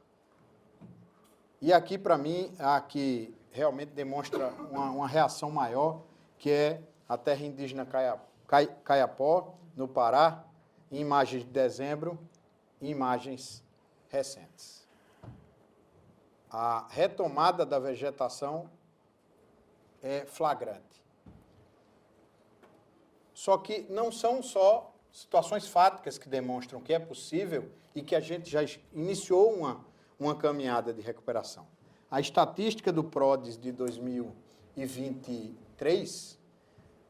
E aqui, para mim, a que realmente demonstra uma reação maior, que é a terra indígena Caiapó, no Pará, em imagens de dezembro e imagens recentes. A retomada da vegetação é flagrante. Só que não são só situações fáticas que demonstram que é possível e que a gente já iniciou uma caminhada de recuperação. A estatística do PRODES de 2023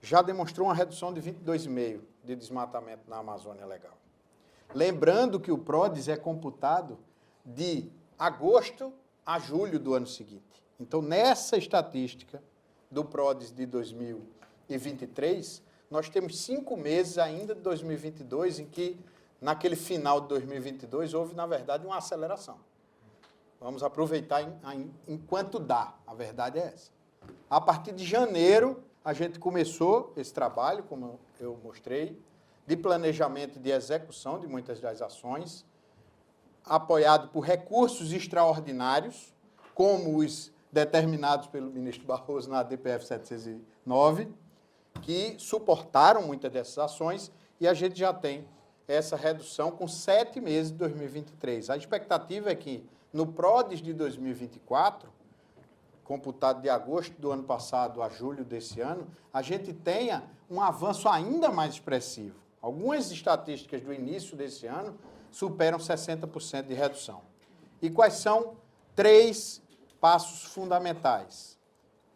já demonstrou uma redução de 22,5% de desmatamento na Amazônia Legal. Lembrando que o PRODES é computado de agosto a julho do ano seguinte. Então, nessa estatística do PRODES de 2023, nós temos 5 meses ainda de 2022 em que, naquele final de 2022, houve, na verdade, uma aceleração. Vamos aproveitar enquanto dá, a verdade é essa. A partir de janeiro, a gente começou esse trabalho, como eu mostrei, de planejamento e de execução de muitas das ações, apoiado por recursos extraordinários, como os determinados pelo ministro Barroso na DPF 709, que suportaram muitas dessas ações, e a gente já tem essa redução com 7 meses de 2023. A expectativa é que, no PRODES de 2024, computado de agosto do ano passado a julho desse ano, a gente tenha um avanço ainda mais expressivo. Algumas estatísticas do início desse ano superam 60% de redução. E quais são 3 passos fundamentais?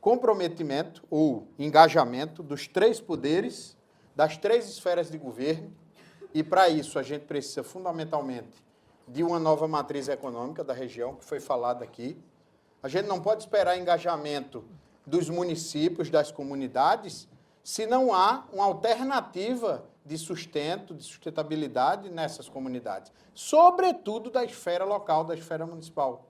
Comprometimento ou engajamento dos 3 poderes, das 3 esferas de governo, e para isso a gente precisa fundamentalmente de uma nova matriz econômica da região, que foi falada aqui. A gente não pode esperar engajamento dos municípios, das comunidades, se não há uma alternativa de sustento, de sustentabilidade nessas comunidades, sobretudo da esfera local, da esfera municipal.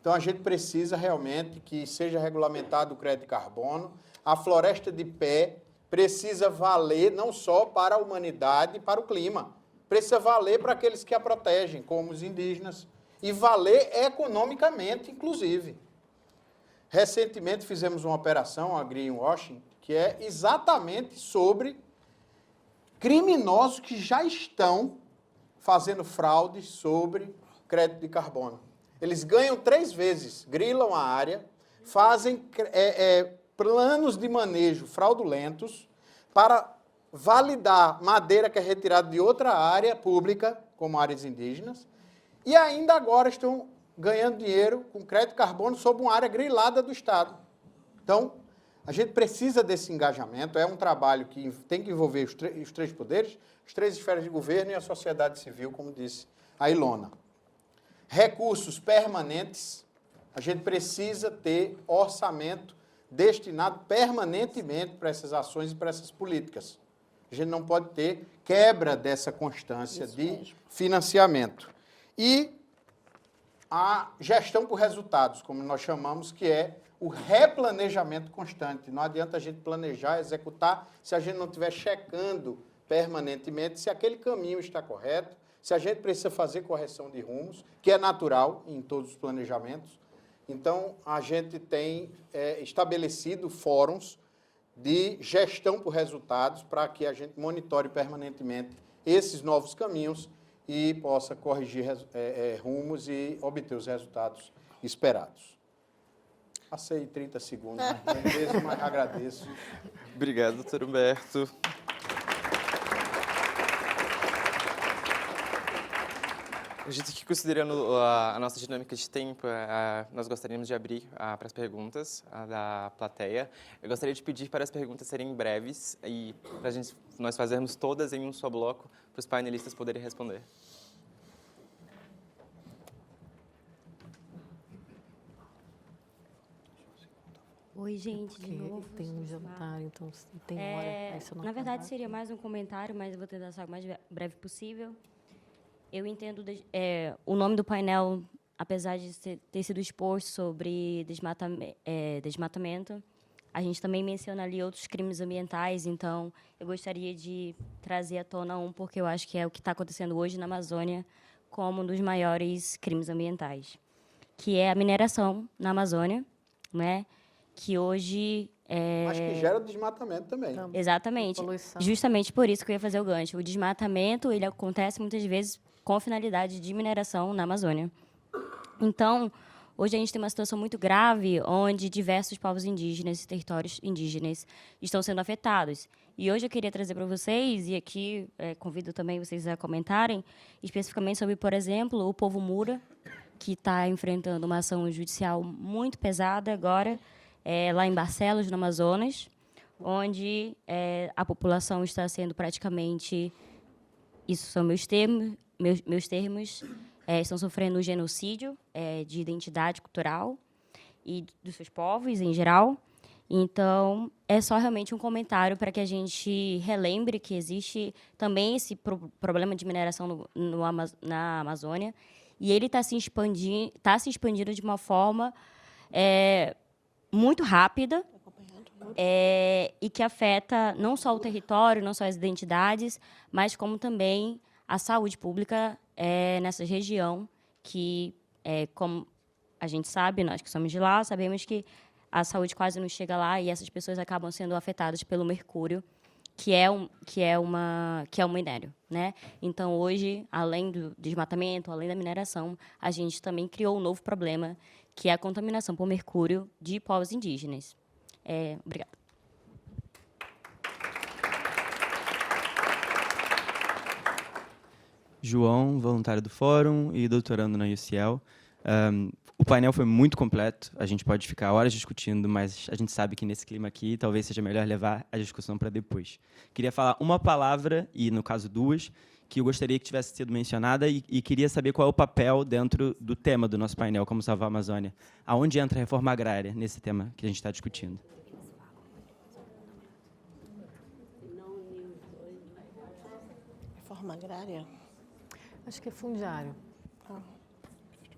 Então, a gente precisa realmente que seja regulamentado o crédito de carbono. A floresta de pé precisa valer não só para a humanidade, para o clima, precisa valer para aqueles que a protegem, como os indígenas, e valer economicamente, inclusive. Recentemente fizemos uma operação, a Greenwashing, que é exatamente sobre criminosos que já estão fazendo fraudes sobre crédito de carbono. Eles ganham 3 vezes, grilam a área, fazem planos de manejo fraudulentos para validar madeira que é retirada de outra área pública, como áreas indígenas, e ainda agora estão ganhando dinheiro com crédito de carbono sobre uma área grilada do Estado. Então, a gente precisa desse engajamento, é um trabalho que tem que envolver os 3 poderes, as 3 esferas de governo e a sociedade civil, como disse a Ilona. Recursos permanentes, a gente precisa ter orçamento destinado permanentemente para essas ações e para essas políticas. A gente não pode ter quebra dessa constância de financiamento. E a gestão por resultados, como nós chamamos, que é o replanejamento constante. Não adianta a gente planejar, executar, se a gente não estiver checando permanentemente se aquele caminho está correto, se a gente precisa fazer correção de rumos, que é natural em todos os planejamentos, Então, a gente tem estabelecido fóruns de gestão por resultados para que a gente monitore permanentemente esses novos caminhos e possa corrigir rumos e obter os resultados esperados. Passei 30 segundos, mas agradeço. Obrigado, doutor Humberto. A gente aqui, considerando a nossa dinâmica de tempo, nós gostaríamos de abrir para as perguntas da plateia. Eu gostaria de pedir para as perguntas serem breves e para nós fazermos todas em um só bloco, para os painelistas poderem responder. Oi, gente, de novo. Tem um jantar, então tem hora. Aí você não Na verdade, acabar. seria mais um comentário, mas eu vou tentar ser o mais breve possível. Eu entendo o nome do painel, apesar de ter sido exposto sobre desmatamento, a gente também menciona ali outros crimes ambientais, então eu gostaria de trazer à tona porque eu acho que é o que está acontecendo hoje na Amazônia como um dos maiores crimes ambientais, que é a mineração na Amazônia, né? Que hoje Mas que gera desmatamento também. Exatamente. Poluição. Justamente por isso que eu ia fazer o gancho. O desmatamento, ele acontece muitas vezes com finalidade de mineração na Amazônia. Então, hoje a gente tem uma situação muito grave onde diversos povos indígenas e territórios indígenas estão sendo afetados. E hoje eu queria trazer para vocês, e aqui convido também vocês a comentarem, especificamente sobre, por exemplo, o povo Mura, que está enfrentando uma ação judicial muito pesada agora, lá em Barcelos, no Amazonas, onde a população está sendo praticamente, isso são meus termos, estão sofrendo um genocídio de identidade cultural e dos seus povos em geral. Então, é só realmente um comentário para que a gente relembre que existe também esse problema de mineração na Amazônia, e ele está se expandindo de uma forma muito rápida, e que afeta não só o território, não só as identidades, mas como também a saúde pública nessa região, que, como a gente sabe, nós que somos de lá, sabemos que a saúde quase não chega lá e essas pessoas acabam sendo afetadas pelo mercúrio, que é um minério, né? Então, hoje, além do desmatamento, além da mineração, a gente também criou um novo problema, que é a contaminação por mercúrio de povos indígenas. Obrigada. João, voluntário do Fórum e doutorando na UCL. O painel foi muito completo, a gente pode ficar horas discutindo, mas a gente sabe que nesse clima aqui talvez seja melhor levar a discussão para depois. Queria falar uma palavra, e no caso duas, que eu gostaria que tivesse sido mencionada e queria saber qual é o papel dentro do tema do nosso painel, como salvar a Amazônia. Aonde entra a reforma agrária nesse tema que a gente está discutindo? Reforma agrária? Acho que é fundiário.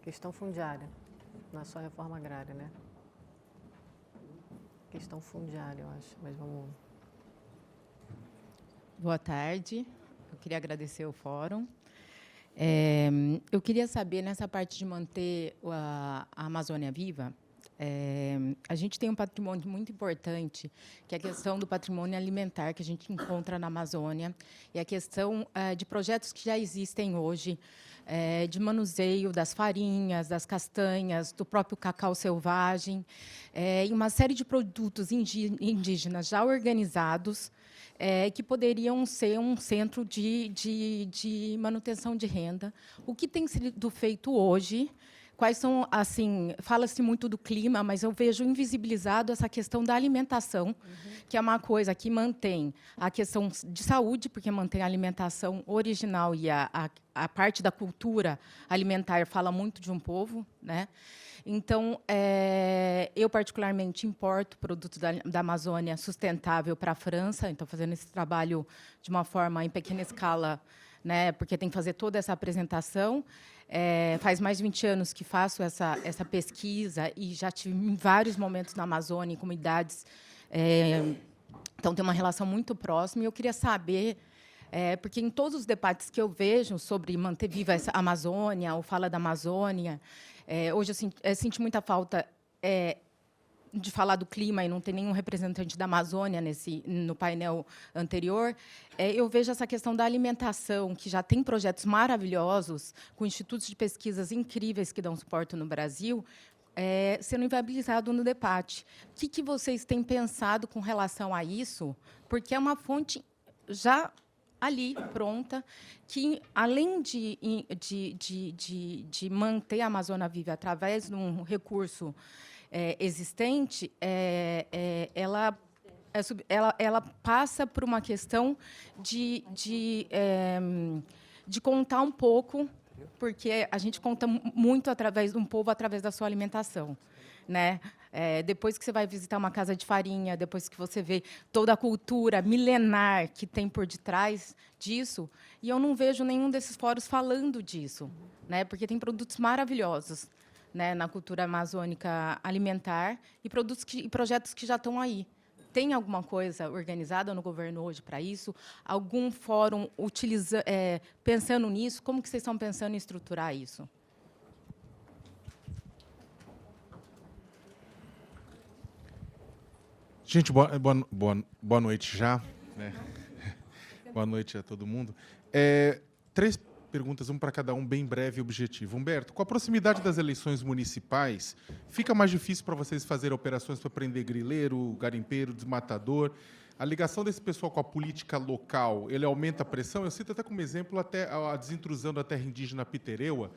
Questão fundiária. Não é só reforma agrária, né? Questão fundiária, eu acho. Mas vamos... Boa tarde. Eu queria agradecer o fórum. Eu queria saber, nessa parte de manter a Amazônia viva, a gente tem um patrimônio muito importante, que é a questão do patrimônio alimentar que a gente encontra na Amazônia, e a questão de projetos que já existem hoje, de manuseio das farinhas, das castanhas, do próprio cacau selvagem, e uma série de produtos indígenas já organizados, que poderiam ser um centro de manutenção de renda. O que tem sido feito hoje? Quais são, assim, fala-se muito do clima, mas eu vejo invisibilizado essa questão da alimentação, que é uma coisa que mantém a questão de saúde, porque mantém a alimentação original e a parte da cultura alimentar fala muito de um povo, né? Então, eu particularmente importo produtos da Amazônia sustentável para a França, então fazendo esse trabalho de uma forma em pequena escala, né? Porque tem que fazer toda essa apresentação. Faz mais de 20 anos que faço essa pesquisa e já tive em vários momentos na Amazônia, em comunidades. Então, tem uma relação muito próxima. E eu queria saber Porque em todos os debates que eu vejo sobre manter viva essa Amazônia, ou fala da Amazônia, hoje eu senti muita falta de falar do clima e não ter nenhum representante da Amazônia no painel anterior. Eu vejo essa questão da alimentação, que já tem projetos maravilhosos, com institutos de pesquisas incríveis que dão suporte no Brasil, sendo inviabilizado no debate. O que vocês têm pensado com relação a isso? Porque é uma fonte já ali, pronta, que, além de manter a Amazônia viva através de um recurso existente, ela passa por uma questão de contar um pouco, porque a gente conta muito através de um povo, através da sua alimentação, né? Depois que você vai visitar uma casa de farinha, depois que você vê toda a cultura milenar que tem por detrás disso, e eu não vejo nenhum desses fóruns falando disso, né? Porque tem produtos maravilhosos, né, na cultura amazônica alimentar e projetos que já estão aí. Tem alguma coisa organizada no governo hoje para isso? Algum fórum pensando nisso? Como que vocês estão pensando em estruturar isso? Gente, boa noite já, né? Boa noite a todo mundo. 3 perguntas, uma para cada um, bem breve e objetivo. Humberto, com a proximidade das eleições municipais, fica mais difícil para vocês fazerem operações para prender grileiro, garimpeiro, desmatador? A ligação desse pessoal com a política local, ele aumenta a pressão? Eu cito até como exemplo até a desintrusão da terra indígena Pitereua,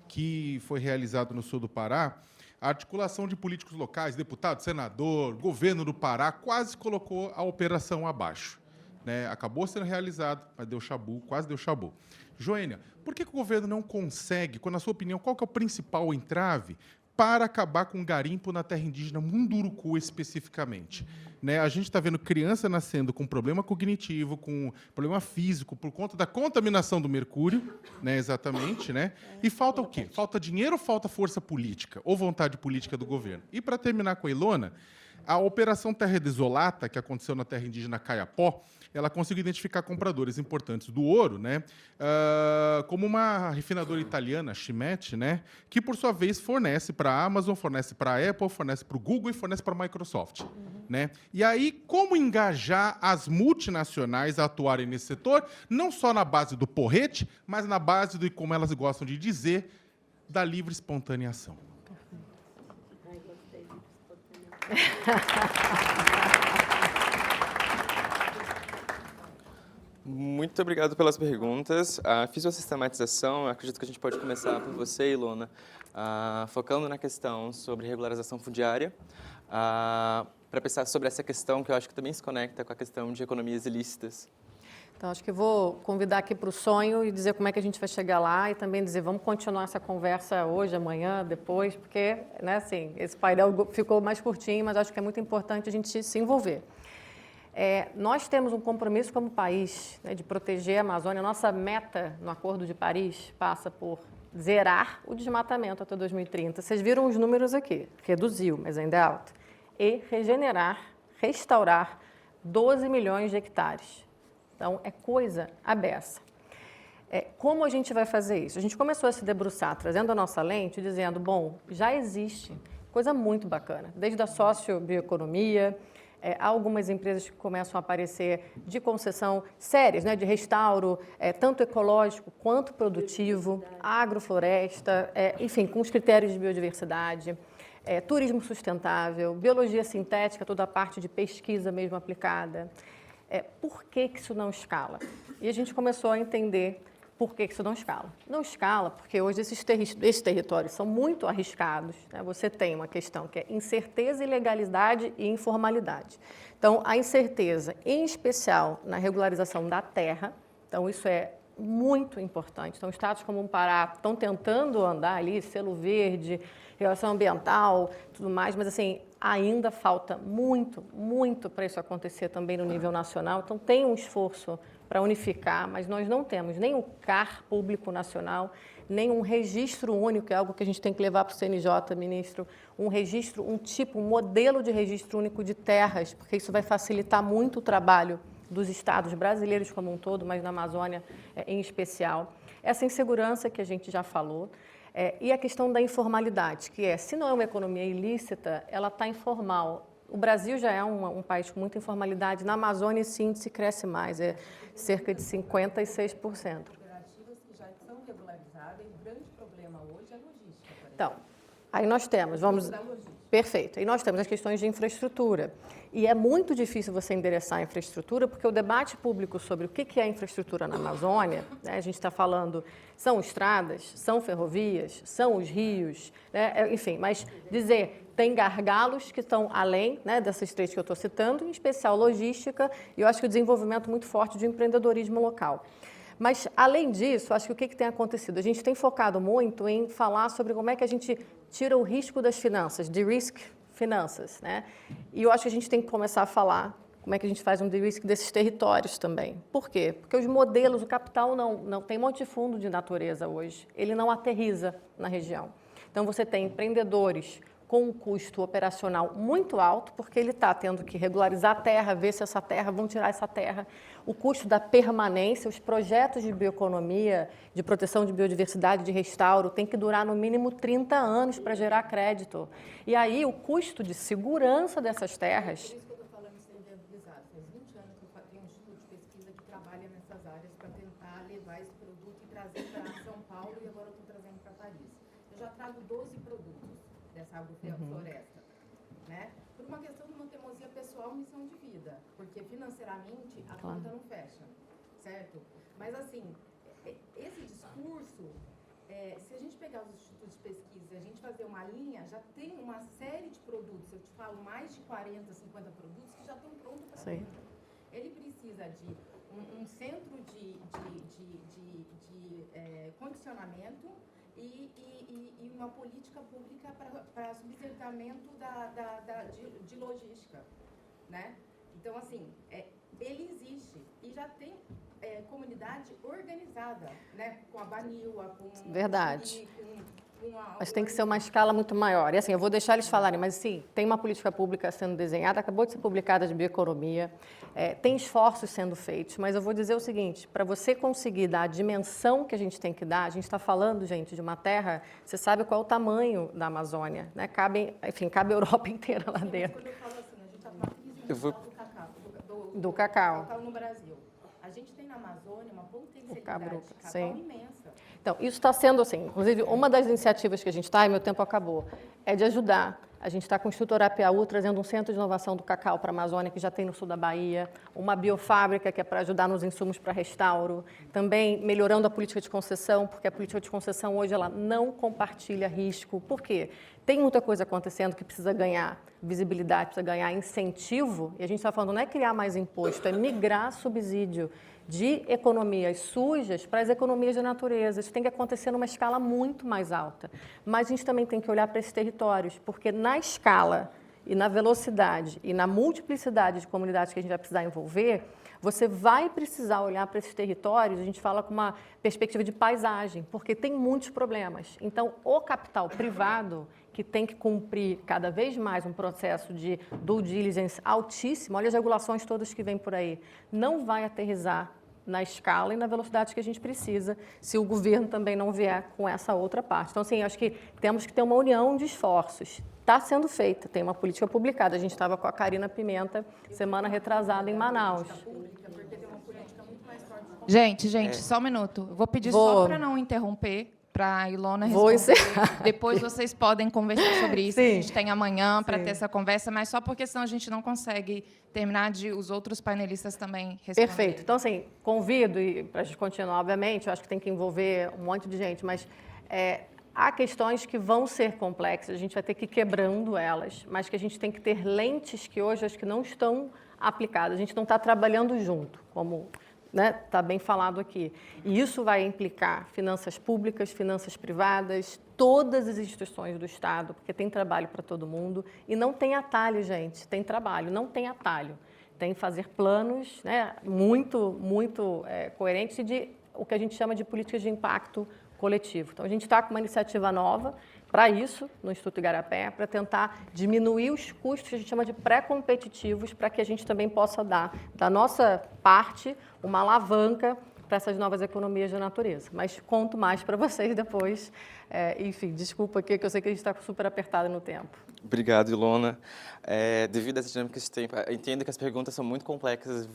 que foi realizado no sul do Pará. A articulação de políticos locais, deputado, senador, governo do Pará, quase colocou a operação abaixo, né? Acabou sendo realizado, mas deu chabu, quase deu chabu. Joênia, por que o governo não consegue, na sua opinião, qual que é o principal entrave para acabar com o garimpo na terra indígena Munduruku, especificamente? Né? A gente está vendo criança nascendo com problema cognitivo, com problema físico, por conta da contaminação do mercúrio, né? Exatamente, né? E falta o quê? Falta dinheiro ou falta força política, ou vontade política do governo? E, para terminar com a Ilona, a Operação Terra Desolata, que aconteceu na terra indígena Caiapó, ela conseguiu identificar compradores importantes do ouro, né, como uma refinadora italiana, Chimete, né, que, por sua vez, fornece para a Amazon, fornece para a Apple, fornece para o Google e fornece para a Microsoft. Né? E aí, como engajar as multinacionais a atuarem nesse setor, não só na base do porrete, mas na base de, como elas gostam de dizer, da livre espontânea ação? Muito obrigado pelas perguntas. Fiz uma sistematização, acredito que a gente pode começar por você, Ilona, focando na questão sobre regularização fundiária, para pensar sobre essa questão que eu acho que também se conecta com a questão de economias ilícitas. Então, acho que vou convidar aqui para o sonho e dizer como é que a gente vai chegar lá e também dizer, vamos continuar essa conversa hoje, amanhã, depois, porque, né, assim, esse painel ficou mais curtinho, mas acho que é muito importante a gente se envolver. Nós temos um compromisso como país, né, de proteger a Amazônia. Nossa meta no Acordo de Paris passa por zerar o desmatamento até 2030. Vocês viram os números aqui, reduziu, mas ainda é alto. E regenerar, restaurar 12 milhões de hectares. Então, é coisa à beça. Como a gente vai fazer isso? A gente começou a se debruçar, trazendo a nossa lente, dizendo, bom, já existe coisa muito bacana, desde a sociobioeconomia, há algumas empresas que começam a aparecer de concessão sérias, né, de restauro, tanto ecológico quanto produtivo, agrofloresta, enfim, com os critérios de biodiversidade, turismo sustentável, biologia sintética, toda a parte de pesquisa mesmo aplicada. Por que isso não escala? E a gente começou a entender por que isso não escala. Não escala porque hoje esses territórios são muito arriscados, né? Você tem uma questão que é incerteza, ilegalidade e informalidade. Então, a incerteza, em especial na regularização da terra, então isso é muito importante. Então, estados como o Pará estão tentando andar ali, selo verde, relação ambiental, tudo mais, mas assim, ainda falta muito, muito para isso acontecer também no nível nacional. Então, tem um esforço para unificar, mas nós não temos nem o CAR público nacional, nem um registro único, que é algo que a gente tem que levar para o CNJ, ministro, um registro, um modelo de registro único de terras, porque isso vai facilitar muito o trabalho dos estados brasileiros como um todo, mas na Amazônia em especial. Essa insegurança que a gente já falou, e a questão da informalidade, que se não é uma economia ilícita, ela está informal. O Brasil já é um país com muita informalidade. Na Amazônia, esse índice cresce mais, é cerca de 56%. Cooperativas que já são regularizadas, e o grande problema hoje é a logística. Então, aí nós temos, perfeito, aí nós temos as questões de infraestrutura. E é muito difícil você endereçar a infraestrutura, porque o debate público sobre o que é infraestrutura na Amazônia, né, a gente está falando, são estradas, são ferrovias, são os rios, né, enfim, mas dizer, tem gargalos que estão além, né, dessas três que eu estou citando, em especial logística, e eu acho que o desenvolvimento muito forte de empreendedorismo local. Mas, além disso, acho que o que tem acontecido? A gente tem focado muito em falar sobre como é que a gente tira o risco das finanças, de-risk finanças, né? E eu acho que a gente tem que começar a falar como é que a gente faz um de-risk desses territórios também. Por quê? Porque os modelos, o capital não tem um monte de fundo de natureza hoje, ele não aterriza na região. Então, você tem empreendedores com um custo operacional muito alto, porque ele está tendo que regularizar a terra, ver se essa terra, vão tirar essa terra, o custo da permanência, os projetos de bioeconomia, de proteção de biodiversidade, de restauro, tem que durar no mínimo 30 anos para gerar crédito. E aí o custo de segurança dessas terras... Por isso que eu estou falando isso é viabilizado. Faz 20 anos que eu tenho um instituto de pesquisa que trabalha nessas áreas para tentar levar esse produto e trazer para São Paulo, e agora eu estou trazendo para Paris. Eu já trago 12 produtos dessa agrofloresta, né? Por uma questão de uma teimosia pessoal, missão de vida, porque financeiramente a conta não fecha, certo? Mas assim, esse discurso, se a gente pegar os institutos de pesquisa e a gente fazer uma linha, já tem uma série de produtos, eu te falo mais de 40, 50 produtos que já estão prontos para venda. Ele precisa de um centro de condicionamento e uma política pública para subsidiamento de logística, né? Então, assim, ele existe e já tem comunidade organizada, né? Com a Banilha, com... Verdade. Com mas tem que ser uma escala muito maior. E assim, eu vou deixar eles falarem, mas sim, tem uma política pública sendo desenhada, acabou de ser publicada de bioeconomia, tem esforços sendo feitos, mas eu vou dizer o seguinte, para você conseguir dar a dimensão que a gente tem que dar, a gente está falando, gente, de uma terra, você sabe qual é o tamanho da Amazônia, né? Cabe a Europa inteira lá dentro. Quando eu falo assim, a gente está com uma crise mundial do cacau no Brasil. A gente tem na Amazônia uma potencialidade de cacau imensa. Então, isso está sendo assim, inclusive, uma das iniciativas que a gente está, e meu tempo acabou, é de ajudar. A gente está com o Instituto Arapiaú trazendo um centro de inovação do cacau para a Amazônia, que já tem no sul da Bahia, uma biofábrica que é para ajudar nos insumos para restauro, também melhorando a política de concessão, porque a política de concessão hoje ela não compartilha risco. Por quê? Tem muita coisa acontecendo que precisa ganhar visibilidade, precisa ganhar incentivo, e a gente está falando não é criar mais imposto, é migrar subsídio de economias sujas para as economias de natureza. Isso tem que acontecer numa escala muito mais alta. Mas a gente também tem que olhar para esses territórios, porque na escala e na velocidade e na multiplicidade de comunidades que a gente vai precisar envolver, você vai precisar olhar para esses territórios, a gente fala com uma perspectiva de paisagem, porque tem muitos problemas. Então, o capital privado, que tem que cumprir cada vez mais um processo de due diligence altíssimo, olha as regulações todas que vêm por aí, não vai aterrissar na escala e na velocidade que a gente precisa, se o governo também não vier com essa outra parte. Então, assim, acho que temos que ter uma união de esforços. Está sendo feita, tem uma política publicada. A gente estava com a Karina Pimenta, semana retrasada, em Manaus. Gente, só um minuto. Vou pedir só para não interromper, para a Ilona responder. Depois vocês podem conversar sobre isso. Sim. A gente tem amanhã para ter essa conversa, mas só porque senão a gente não consegue terminar de os outros panelistas também responder. Perfeito. Então, assim, convido, e para a gente continuar, obviamente, eu acho que tem que envolver um monte de gente, mas há questões que vão ser complexas, a gente vai ter que ir quebrando elas, mas que a gente tem que ter lentes que hoje acho que não estão aplicadas. A gente não está trabalhando junto, como... Está bem falado aqui. E isso vai implicar finanças públicas, finanças privadas, todas as instituições do Estado, porque tem trabalho para todo mundo. E não tem atalho, gente. Tem trabalho, não tem atalho. Tem que fazer planos muito coerentes de o que a gente chama de políticas de impacto coletivo. Então, a gente está com uma iniciativa nova para isso, no Instituto Igarapé, para tentar diminuir os custos que a gente chama de pré-competitivos, para que a gente também possa dar, da nossa parte, uma alavanca para essas novas economias da natureza. Mas conto mais para vocês depois. Enfim, desculpa aqui, que eu sei que a gente está super apertado no tempo. Obrigado, Ilona. Devido às dinâmicas de tempo, eu entendo que as perguntas são muito complexas,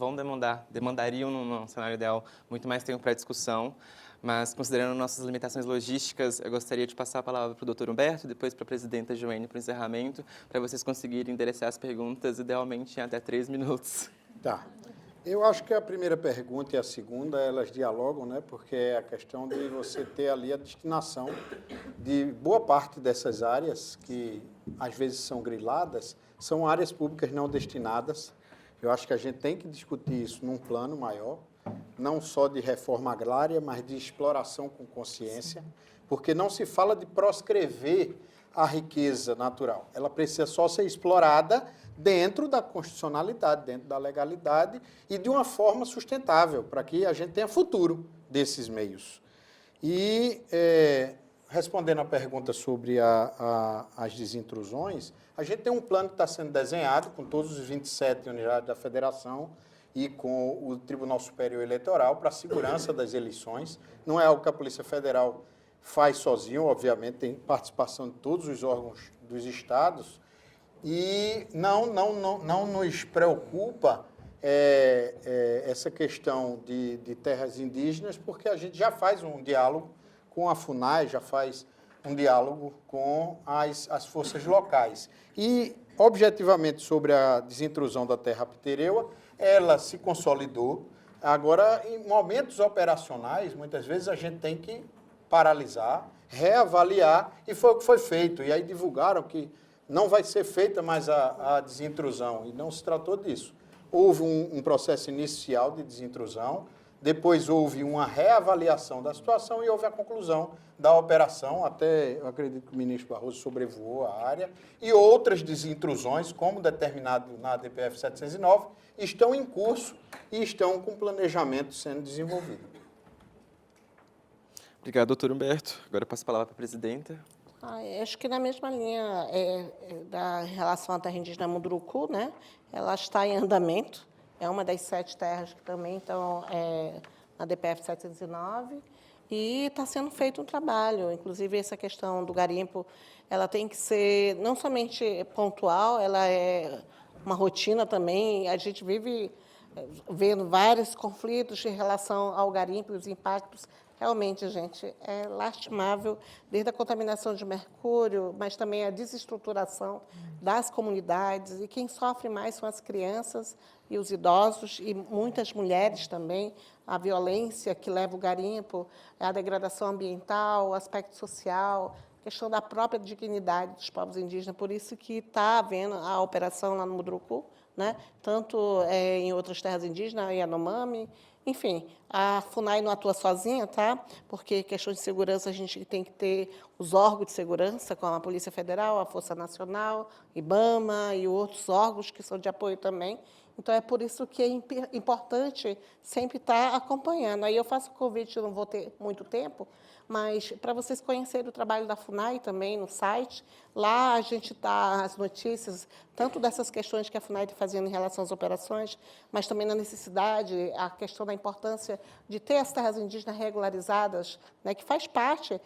demandariam, num cenário ideal, muito mais tempo para discussão, mas, considerando nossas limitações logísticas, eu gostaria de passar a palavra para o Dr. Humberto, depois para a presidenta Joênia para o encerramento, para vocês conseguirem endereçar as perguntas, idealmente em até 3 minutos. Tá. Eu acho que a primeira pergunta e a segunda, elas dialogam, né? Porque é a questão de você ter ali a destinação de boa parte dessas áreas, que às vezes são griladas, são áreas públicas não destinadas. Eu acho que a gente tem que discutir isso num plano maior, não só de reforma agrária, mas de exploração com consciência, porque não se fala de proscrever a riqueza natural. Ela precisa só ser explorada dentro da constitucionalidade, dentro da legalidade e de uma forma sustentável, para que a gente tenha futuro desses meios. E, respondendo à pergunta sobre as desintrusões, a gente tem um plano que está sendo desenhado com todos os 27 unidades da federação e com o Tribunal Superior Eleitoral para a segurança das eleições. Não é algo que a Polícia Federal faz sozinho, obviamente, tem participação de todos os órgãos dos estados, e não nos preocupa essa questão de terras indígenas, porque a gente já faz um diálogo com a FUNAI, já faz um diálogo com as forças locais. E, objetivamente, sobre a desintrusão da terra pitereua, ela se consolidou. Agora, em momentos operacionais, muitas vezes a gente tem que paralisar, reavaliar, e foi o que foi feito. E aí divulgaram que não vai ser feita mais a desintrusão, e não se tratou disso. Houve um processo inicial de desintrusão, depois houve uma reavaliação da situação e houve a conclusão da operação, até eu acredito que o ministro Barroso sobrevoou a área, e outras desintrusões, como determinado na DPF 709, estão em curso e estão com planejamento sendo desenvolvido. Obrigado, doutor Humberto. Agora eu passo a palavra para a presidenta. Acho que na mesma linha da relação à terra indígena Munduruku, né? Ela está em andamento, é uma das 7 terras que também estão na DPF 709, e está sendo feito um trabalho. Inclusive, essa questão do garimpo, ela tem que ser não somente pontual, ela é uma rotina também. A gente vive vendo vários conflitos em relação ao garimpo e os impactos. Realmente, gente, é lastimável, desde a contaminação de mercúrio, mas também a desestruturação das comunidades, e quem sofre mais são as crianças e os idosos, e muitas mulheres também, a violência que leva o garimpo, a degradação ambiental, o aspecto social, a questão da própria dignidade dos povos indígenas. Por isso que está havendo a operação lá no Munduruku, né? Tanto em outras terras indígenas, Yanomami. Enfim, a FUNAI não atua sozinha, tá? Porque questões de segurança a gente tem que ter os órgãos de segurança, como a Polícia Federal, a Força Nacional, IBAMA e outros órgãos que são de apoio também. Então, é por isso que é importante sempre estar acompanhando. Aí eu faço o convite, eu não vou ter muito tempo, mas para vocês conhecerem o trabalho da FUNAI também no site. Lá a gente dá as notícias, tanto dessas questões que a FUNAI está fazendo em relação às operações, mas também na necessidade, a questão da importância de ter as terras indígenas regularizadas, né, que faz parte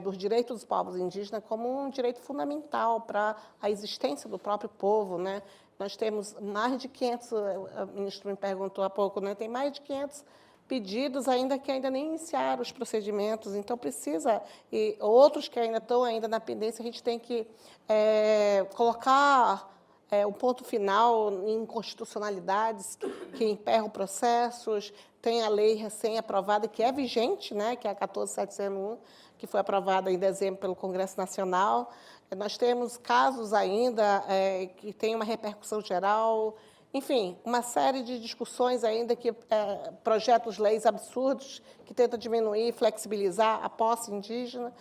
dos direitos dos povos indígenas como um direito fundamental para a existência do próprio povo, né? Nós temos mais de 500, o ministro me perguntou há pouco, né, tem mais de 500 pedidos que ainda nem iniciaram os procedimentos, então precisa, e outros que ainda estão na pendência, a gente tem que colocar o ponto final em inconstitucionalidades que emperram processos. Tem a lei recém-aprovada, que é vigente, né, que é a 14701, que foi aprovada em dezembro pelo Congresso Nacional. Nós temos casos ainda que têm uma repercussão geral. Enfim, uma série de discussões ainda, projetos de leis absurdos que tentam diminuir e flexibilizar a posse indígena.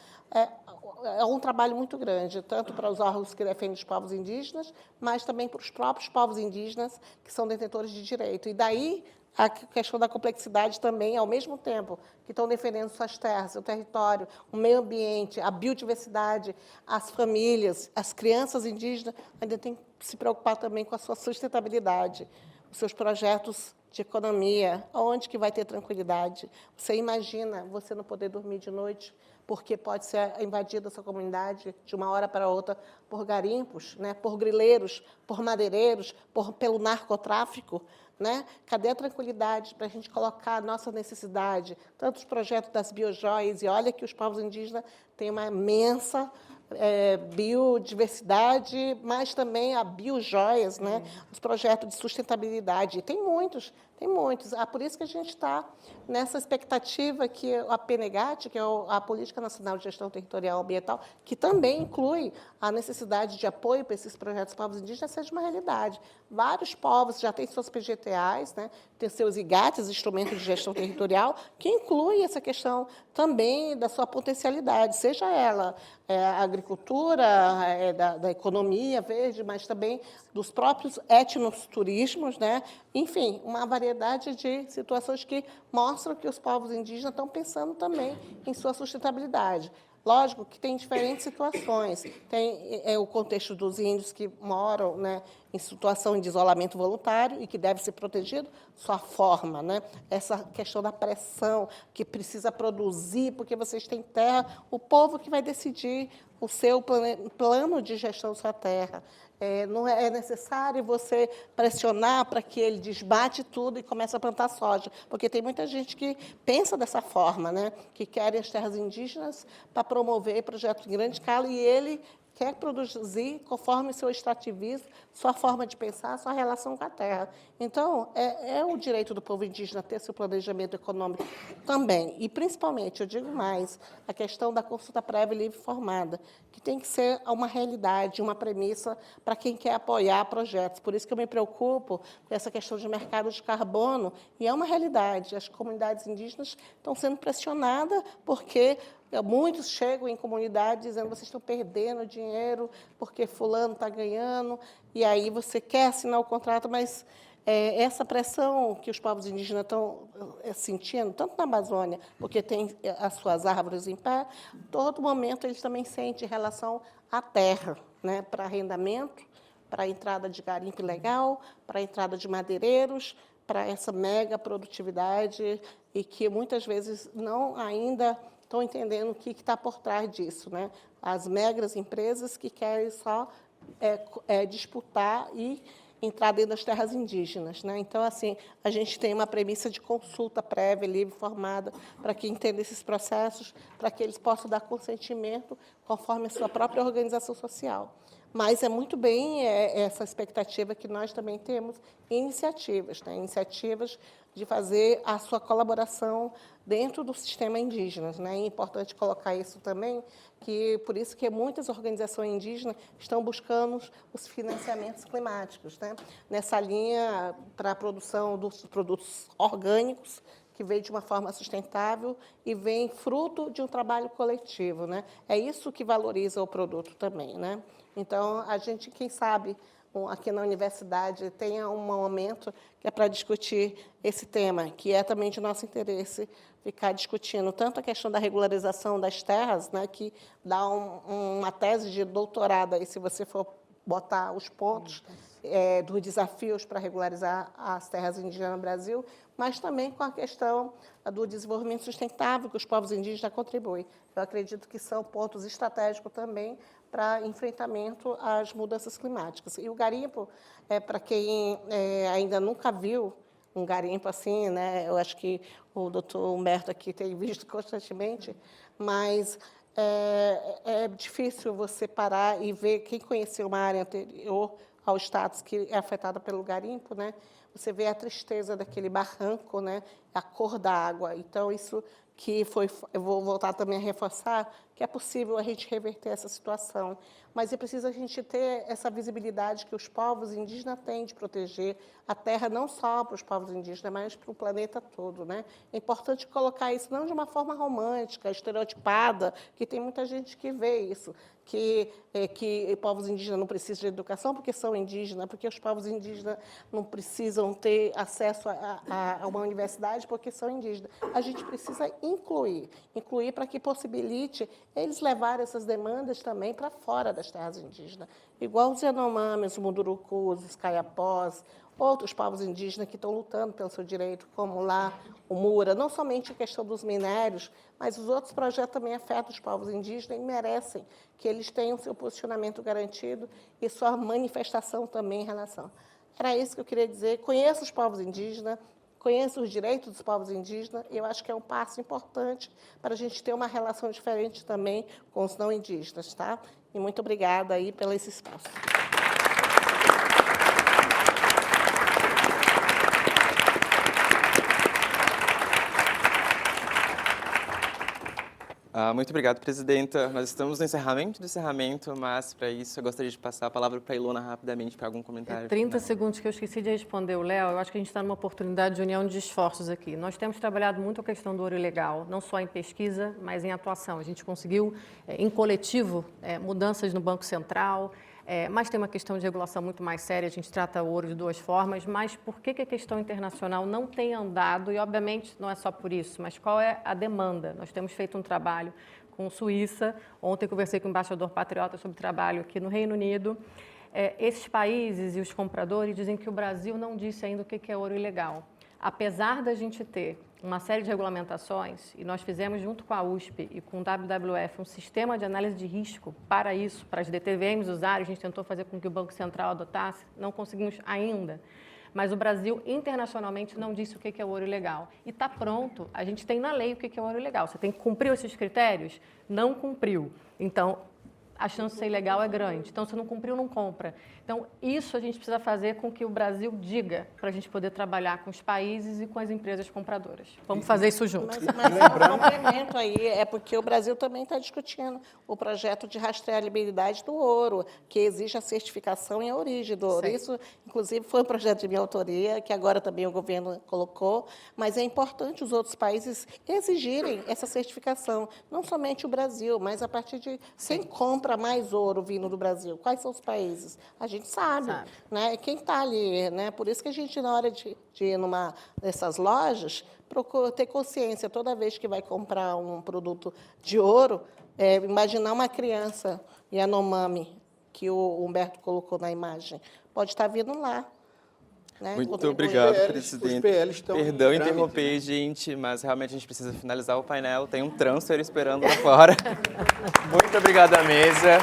É um trabalho muito grande, tanto para os órgãos que defendem os povos indígenas, mas também para os próprios povos indígenas, que são detentores de direito. E daí a questão da complexidade também, ao mesmo tempo que estão defendendo suas terras, seu território, o meio ambiente, a biodiversidade, as famílias, as crianças indígenas, ainda têm que se preocupar também com a sua sustentabilidade, os seus projetos de economia, onde que vai ter tranquilidade. Você imagina você não poder dormir de noite, porque pode ser invadida a sua comunidade de uma hora para outra por garimpos, né, por grileiros, por madeireiros, pelo narcotráfico, né? Cadê a tranquilidade para a gente colocar a nossa necessidade? Tantos projetos das biojoias, e olha que os povos indígenas têm uma imensa biodiversidade, mas também a biojoias, né? Os projetos de sustentabilidade. Tem muitos, tem muitos. Por isso que a gente está nessa expectativa que a PNGAT, que é a Política Nacional de Gestão Territorial Ambiental, que também inclui a necessidade de apoio para esses projetos povos indígenas, seja uma realidade. Vários povos já têm suas PGTAs, né? Têm seus IGATs, Instrumentos de Gestão Territorial, que inclui essa questão também da sua potencialidade, seja ela a agricultura, da economia verde, mas também dos próprios etnoturismos, né? Enfim, uma variedade de situações que mostram que os povos indígenas estão pensando também em sua sustentabilidade. Lógico que tem diferentes situações. Tem o contexto dos índios que moram, né, em situação de isolamento voluntário e que deve ser protegido, sua forma, né? Essa questão da pressão, que precisa produzir, porque vocês têm terra, o povo que vai decidir o seu plano de gestão da sua terra. Não é necessário você pressionar para que ele desbate tudo e comece a plantar soja, porque tem muita gente que pensa dessa forma, né? Que querem as terras indígenas para promover projetos em grande escala, e ele quer produzir conforme seu extrativismo, sua forma de pensar, sua relação com a terra. Então, é o direito do povo indígena ter seu planejamento econômico também. E, principalmente, eu digo mais, a questão da consulta prévia e livre informada, que tem que ser uma realidade, uma premissa para quem quer apoiar projetos. Por isso que eu me preocupo com essa questão de mercado de carbono, e é uma realidade. As comunidades indígenas estão sendo pressionadas porque muitos chegam em comunidades dizendo: vocês estão perdendo dinheiro porque fulano está ganhando, e aí você quer assinar o contrato, mas essa pressão que os povos indígenas estão sentindo, tanto na Amazônia, porque tem as suas árvores em pé, todo momento eles também sentem em relação à terra, né, para arrendamento, para a entrada de garimpo ilegal, para a entrada de madeireiros, para essa mega produtividade, e que muitas vezes não ainda estão entendendo o que está por trás disso, né? As megas empresas que querem só disputar e entrar dentro das terras indígenas, né? Então, assim, a gente tem uma premissa de consulta prévia, livre, informada, para que entenda esses processos, para que eles possam dar consentimento conforme a sua própria organização social. Mas é muito bem essa expectativa que nós também temos, iniciativas, né? Iniciativas de fazer a sua colaboração dentro do sistema indígena, né? É importante colocar isso também, que por isso que muitas organizações indígenas estão buscando os financiamentos climáticos, né? Nessa linha para a produção dos produtos orgânicos, que vem de uma forma sustentável e vem fruto de um trabalho coletivo, né? É isso que valoriza o produto também, né? Então, a gente, quem sabe, aqui na universidade, tenha um momento que é para discutir esse tema, que é também de nosso interesse ficar discutindo tanto a questão da regularização das terras, né, que dá uma tese de doutorado, aí, se você for botar os pontos dos desafios para regularizar as terras indígenas no Brasil, mas também com a questão do desenvolvimento sustentável que os povos indígenas contribuem. Eu acredito que são pontos estratégicos também para enfrentamento às mudanças climáticas. E o garimpo, para quem ainda nunca viu um garimpo assim, né, eu acho que o doutor Humberto aqui tem visto constantemente, mas é difícil você parar e ver, quem conheceu uma área anterior ao status que é afetada pelo garimpo, né, você vê a tristeza daquele barranco, né, a cor da água. Então, isso que foi, eu vou voltar também a reforçar, que é possível a gente reverter essa situação. Mas é preciso a gente ter essa visibilidade que os povos indígenas têm de proteger a terra, não só para os povos indígenas, mas para o planeta todo, né? É importante colocar isso não de uma forma romântica, estereotipada, que tem muita gente que vê isso, que povos indígenas não precisam de educação porque são indígenas, porque os povos indígenas não precisam ter acesso a uma universidade porque são indígenas. A gente precisa incluir para que possibilite eles levarem essas demandas também para fora das terras indígenas, igual os Yanomamis, os Mundurucus, os Caiapós, outros povos indígenas que estão lutando pelo seu direito, como lá o Mura, não somente a questão dos minérios, mas os outros projetos também afetam os povos indígenas e merecem que eles tenham seu posicionamento garantido e sua manifestação também em relação. Era isso que eu queria dizer. Conheço os povos indígenas, conheço os direitos dos povos indígenas, e eu acho que é um passo importante para a gente ter uma relação diferente também com os não indígenas, tá? E muito obrigada aí pelo esse espaço. Muito obrigado, presidenta. Nós estamos no encerramento do encerramento, mas, para isso, eu gostaria de passar a palavra para a Ilona rapidamente para algum comentário. 30 segundos que eu esqueci de responder o Léo. Eu acho que a gente está numa oportunidade de união de esforços aqui. Nós temos trabalhado muito a questão do ouro ilegal, não só em pesquisa, mas em atuação. A gente conseguiu, em coletivo, mudanças no Banco Central, mas tem uma questão de regulação muito mais séria, a gente trata o ouro de duas formas, mas por que a questão internacional não tem andado? E, obviamente, não é só por isso, mas qual é a demanda? Nós temos feito um trabalho com Suíça, ontem conversei com o embaixador patriota sobre trabalho aqui no Reino Unido. Esses países e os compradores dizem que o Brasil não disse ainda o que é ouro ilegal. Apesar da gente ter uma série de regulamentações, e nós fizemos junto com a USP e com o WWF um sistema de análise de risco para isso, para as DTVMs usarem, a gente tentou fazer com que o Banco Central adotasse, não conseguimos ainda. Mas o Brasil, internacionalmente, não disse o que é ouro ilegal. E está pronto, a gente tem na lei o que é ouro ilegal. Você tem que cumprir esses critérios? Não cumpriu. Então, a chance de ser ilegal é grande. Então, se não cumpriu, não compra. Então, isso a gente precisa fazer com que o Brasil diga, para a gente poder trabalhar com os países e com as empresas compradoras. Vamos fazer isso junto. Mas um complemento aí, é porque o Brasil também está discutindo o projeto de rastreabilidade do ouro, que exige a certificação e a origem do ouro. Sim. Isso, inclusive, foi um projeto de minha autoria, que agora também o governo colocou, mas é importante os outros países exigirem essa certificação, não somente o Brasil, mas a partir de quem compra mais ouro vindo do Brasil. Quais são os países? A gente sabe. Né? Quem está ali, né? Por isso que a gente, na hora de ir numa dessas lojas, procura ter consciência, toda vez que vai comprar um produto de ouro, imaginar uma criança Yanomami, que o Humberto colocou na imagem, pode estar vindo lá. Né? Muito obrigado, presidente. Os PLs estão Perdão interromper, gente, mas realmente a gente precisa finalizar o painel. Tem um transfer esperando lá fora. Muito obrigado à mesa.